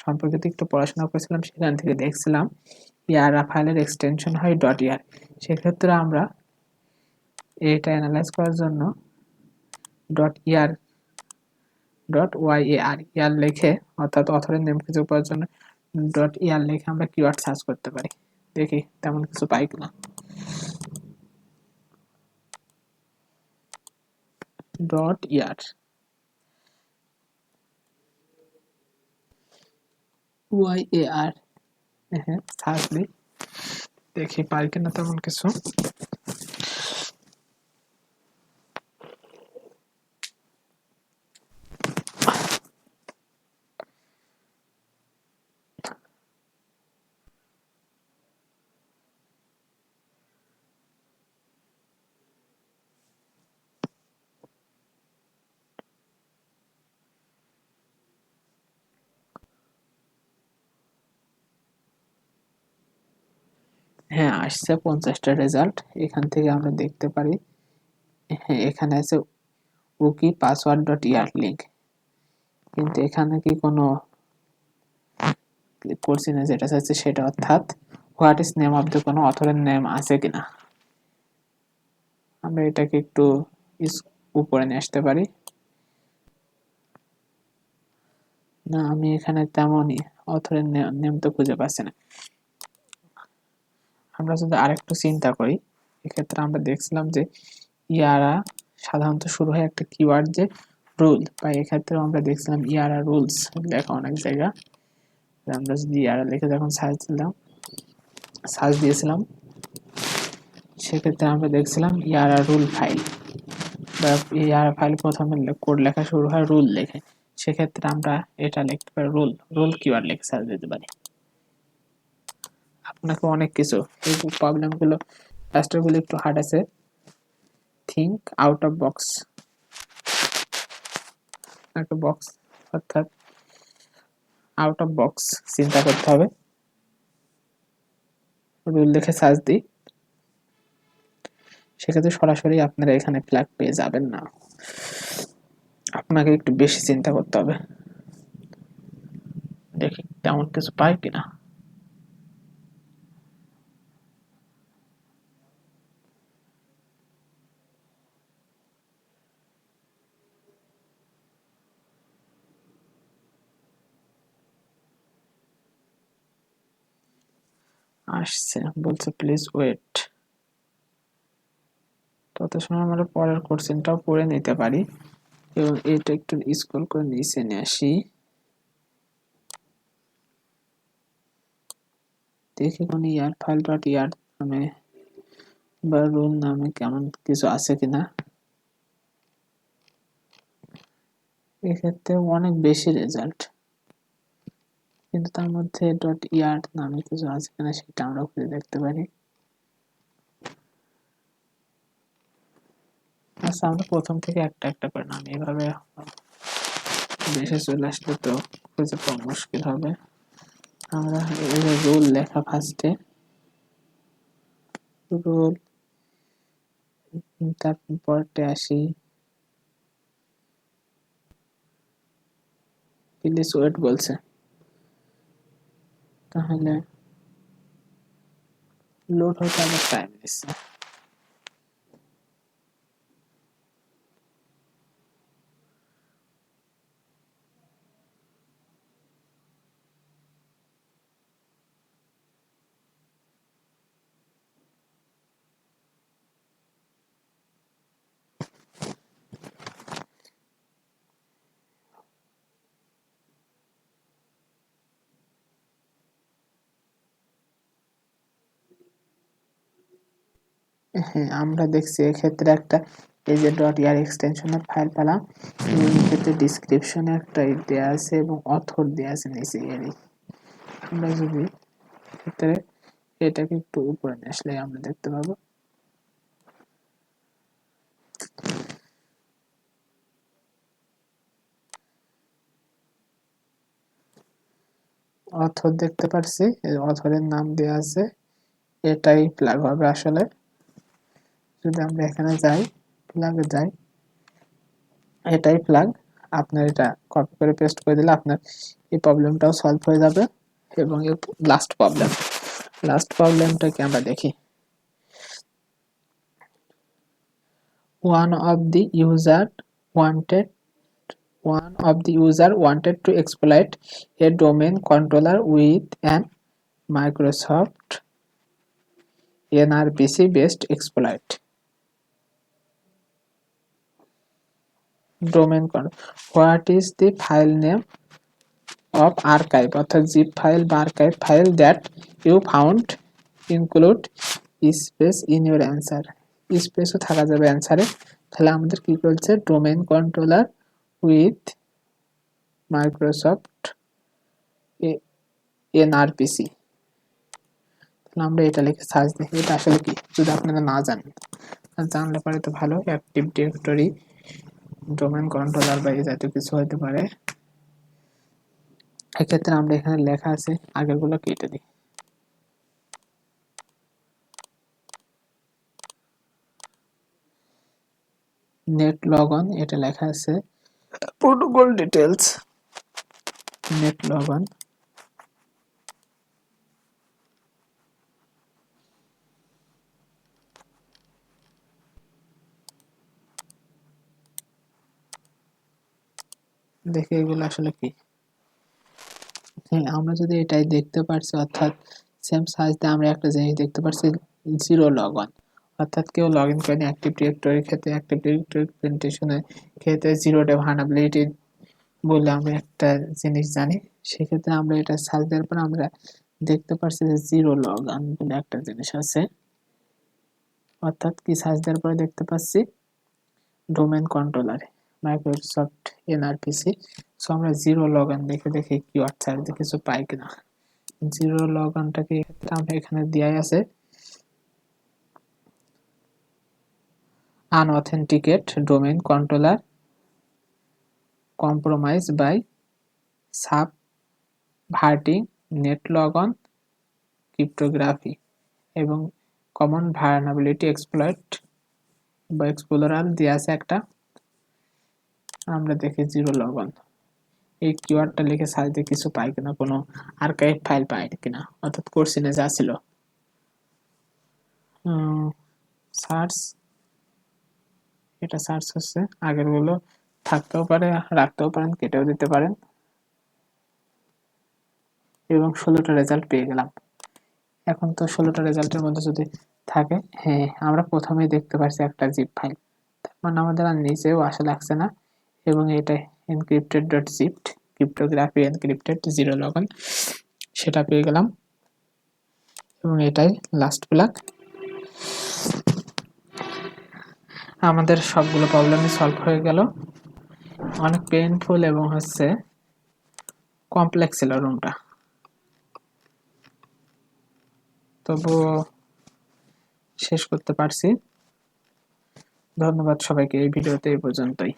Speaker 1: সম্পর্কিত একটু পড়াশোনা করেছিলাম, সেখান থেকে দেখছিলাম ইয়ারা ফাইলের এক্সটেনশন হয় .yar, সেক্ষেত্রে আমরা এটা অ্যানালাইজ করার জন্য .yar ইয়ার লিখে, অর্থাৎ অথরের নেম কিছু পাওয়ার জন্য ইয়ার লিখে আমরা কিওয়ার্ড সার্চ করতে পারি, দেখি তেমন কিছু পাই কিনা। ইয়ার YAR, হ্যাঁ সার্চ দিই, দেখি পাই কিনা তেমন কিছু। হ্যাঁ, আসছে 50টা রেজাল্ট। এখান থেকে আমরা দেখতে পারি। হ্যাঁ, এখানে আছে উকি পাসওয়ার্ড ডট ইয়ার লিঙ্ক, কিন্তু এখানে কি কোনো ক্লিক করছি না, যেটা চাইছে সেটা, অর্থাৎ what is name of the, কোনো অথরের নেম আছে কিনা। আমরা এটাকে একটু উপরে নিয়ে আসতে পারি। না, আমি এখানে তেমনই অথরের নেম তো খুঁজে পাচ্ছি না। আমরা যদি আরেকটু চিন্তা করি, এক্ষেত্রে আমরা দেখছিলাম যে ইয়ারা সাধারণত শুরু হয় একটা কিওয়ার্ড যে রুল, বা এক্ষেত্রে আমরা দেখছিলাম ইয়ারা রুলস লেখা অনেক জায়গা। আমরা যদি ইয়ারা লিখে যখন সার্চ দিয়েছিলাম, সেক্ষেত্রে আমরা দেখছিলাম ইয়ারা রুল ফাইল, বা ইয়ারা ফাইল প্রথমে কোড লেখা শুরু হয় রুল লেখে। সেক্ষেত্রে আমরা এটা লিখতে পারি রুল কিওয়ার্ড লিখে সার্চ দিতে পারি। আপনাকে অনেক কিছু, এই প্রবলেমগুলো রাস্টারগুলো একটু হার্ড আছে। থিঙ্ক আউট অফ বক্স, একটা বক্স, অর্থাৎ আউট অফ বক্স চিন্তা করতে হবে। রুল লিখে সার্চ দিই, সেক্ষেত্রে সরাসরি আপনারা এখানে ফ্ল্যাগ পেয়ে যাবেন না, আপনাকে একটু বেশি চিন্তা করতে হবে। দেখি তেমন কিছু পাই কিনা। আসছে, বলছে প্লিজ ওয়েট। তত সময় আমরা পরের কোশ্চেনটাও পড়ে নিতে পারি, এবং এটা একটু স্ক্রল করে নিচে নিয়ে আসি। দেখি কোন ইয়ার ফাইল ডট ইয়ার নামে বা রুল নামে কেমন কিছু আছে কিনা। এক্ষেত্রে অনেক বেশি রেজাল্ট, কিন্তু তার মধ্যে ডট ইয়ার নামে কিছু আছে কিনা সেটা আমরা খুঁজে দেখতে পারি। আচ্ছা, আমরা প্রথম থেকে একটা একটা করে নাম, এভাবে বেশি চলে আসলে তো খুঁজে পাওয়া মুশকিল হবে। আমরা এই যে রুল লেখা, ফার্স্টে রুল, তারপরতে আসি প্লিজ ওয়েট বলছে, তাহলে লোড হতে আবার টাইম নিচ্ছে। হ্যাঁ, আমরা দেখছি এক্ষেত্রে একটা এই যে ডট ইয়ার এক্সটেনশনের ফাইল পেলাম, এবং এক্ষেত্রে ডিসক্রিপশনে একটা দেওয়া আছে এবং অথর দেওয়া আছে নিচে এরই। আমরা যদি ক্ষেত্রে এটাকে একটু উপরে নিয়ে আসলে আমরা দেখতে পাবো। অথর দেখতে পাচ্ছি, অথরের নাম দেওয়া আছে, এটাই ফ্ল্যাগ হবে আসলে। যদি আমরা এখানে যাই, ফ্ল্যাগে যাই, এটাই ফ্ল্যাগ। আপনার এটা কপি করে পেস্ট করে দিলে আপনার এই প্রবলেমটাও সলভ হয়ে যাবে। এবং লাস্ট প্রবলেমটাকে আমরা দেখি। one of the user wanted wanted to exploit a domain controller with an Microsoft NRPC based exploit. Domain controller. What is the file name of archive অর্থাৎ zip file বা archive file that you found? Include space in your answer. স্পেসও থাকা যাবে অ্যান্সারে। তাহলে আমাদের কি বলছে, domain controller with Microsoft এনআরপিসি। তাহলে আমরা এটা লিখে সার্চ দিই, এটা আসলে কি, যদি আপনারা না জানেন, আর জানলে পারে তো ভালো। অ্যাক্টিভ ডিরেক্টরি, ডোমেইন কন্ট্রোলার বা এই জাতীয় কিছু হতে পারে। এক্ষেত্রে আমরা এখানে লেখা আছে, আগেরগুলো কেটে দিই। নেট লগ অন, এটা লেখা আছে protocol details, net log on. দেখি এগুলো আসলে কি। হ্যাঁ, আমরা যদি এটাই দেখতে পারছি, অর্থাৎ সেম সার্চ দিয়ে আমরা একটা জিনিস দেখতে পারছি, জিরো লগ অন, অর্থাৎ কেউ লগ ইন করেনি অ্যাক্টিভ ডিরেক্টরির ক্ষেত্রে, অ্যাক্টিভ ডিরেক্টরি প্রেজেন্টেশনের ক্ষেত্রে জিরো ডে ভার্নাবিলিটি বলে আমরা একটা জিনিস জানি। সেক্ষেত্রে আমরা এটা সার্চ দেওয়ার পর আমরা দেখতে পারছি যে জিরো লগ অন বলে একটা জিনিস আছে। অর্থাৎ কি সার্চ দেওয়ার পরে দেখতে পাচ্ছি ডোমেন কন্ট্রোলার মাইক্রোসফট এনআরপিসি। সো আমরা জিরো লগ অন দেখে দেখে কিওয়ার্ড সার্চ দিয়ে কিছু পাই কিনা। জিরো লগ অনটাকে আমরা এখানে দেওয়াই আছে unauthenticate domain controller compromise by subverting net log on cryptography এবং কমন ভার্নাবিলিটি এক্সপ্লয়েট বা এক্সপ্লোরার দেওয়া আছে একটা। আমরা দেখি জিরো লগ অন এই কিওয়ার্ডটা লিখে সার্চ দিয়ে কিছু পাই কিনা, কোনো আর্কাইভ ফাইল পাই কিনা, অর্থাৎ কোর্সিনে যা ছিল। সার্চ, এটা সার্চ হচ্ছে, আগের গুলো থাকতেও পারে, রাখতেও পারেন, কেটেও দিতে পারেন। এবং 16টা রেজাল্ট পেয়ে গেলাম। এখন তো 16টা রেজাল্টের মধ্যে যদি থাকে, হ্যাঁ আমরা প্রথমেই দেখতে পাচ্ছি একটা জিপ ফাইল, তার মানে আমাদের আর নিচেও আসা লাগছে না। এবং এটা encrypted dot zip, cryptography encrypted zero log on, সেটা পেয়ে গেলাম। এবং এটাই লাস্ট ব্লক। আমাদের সবগুলো প্রবলেমই সলভ হয়ে গেল। অনেক পেইনফুল এবং হচ্ছে কমপ্লেক্স ছিল রুমটা, তবুও শেষ করতে পারছি। ধন্যবাদ সবাইকে, এই ভিডিওতে এই পর্যন্তই।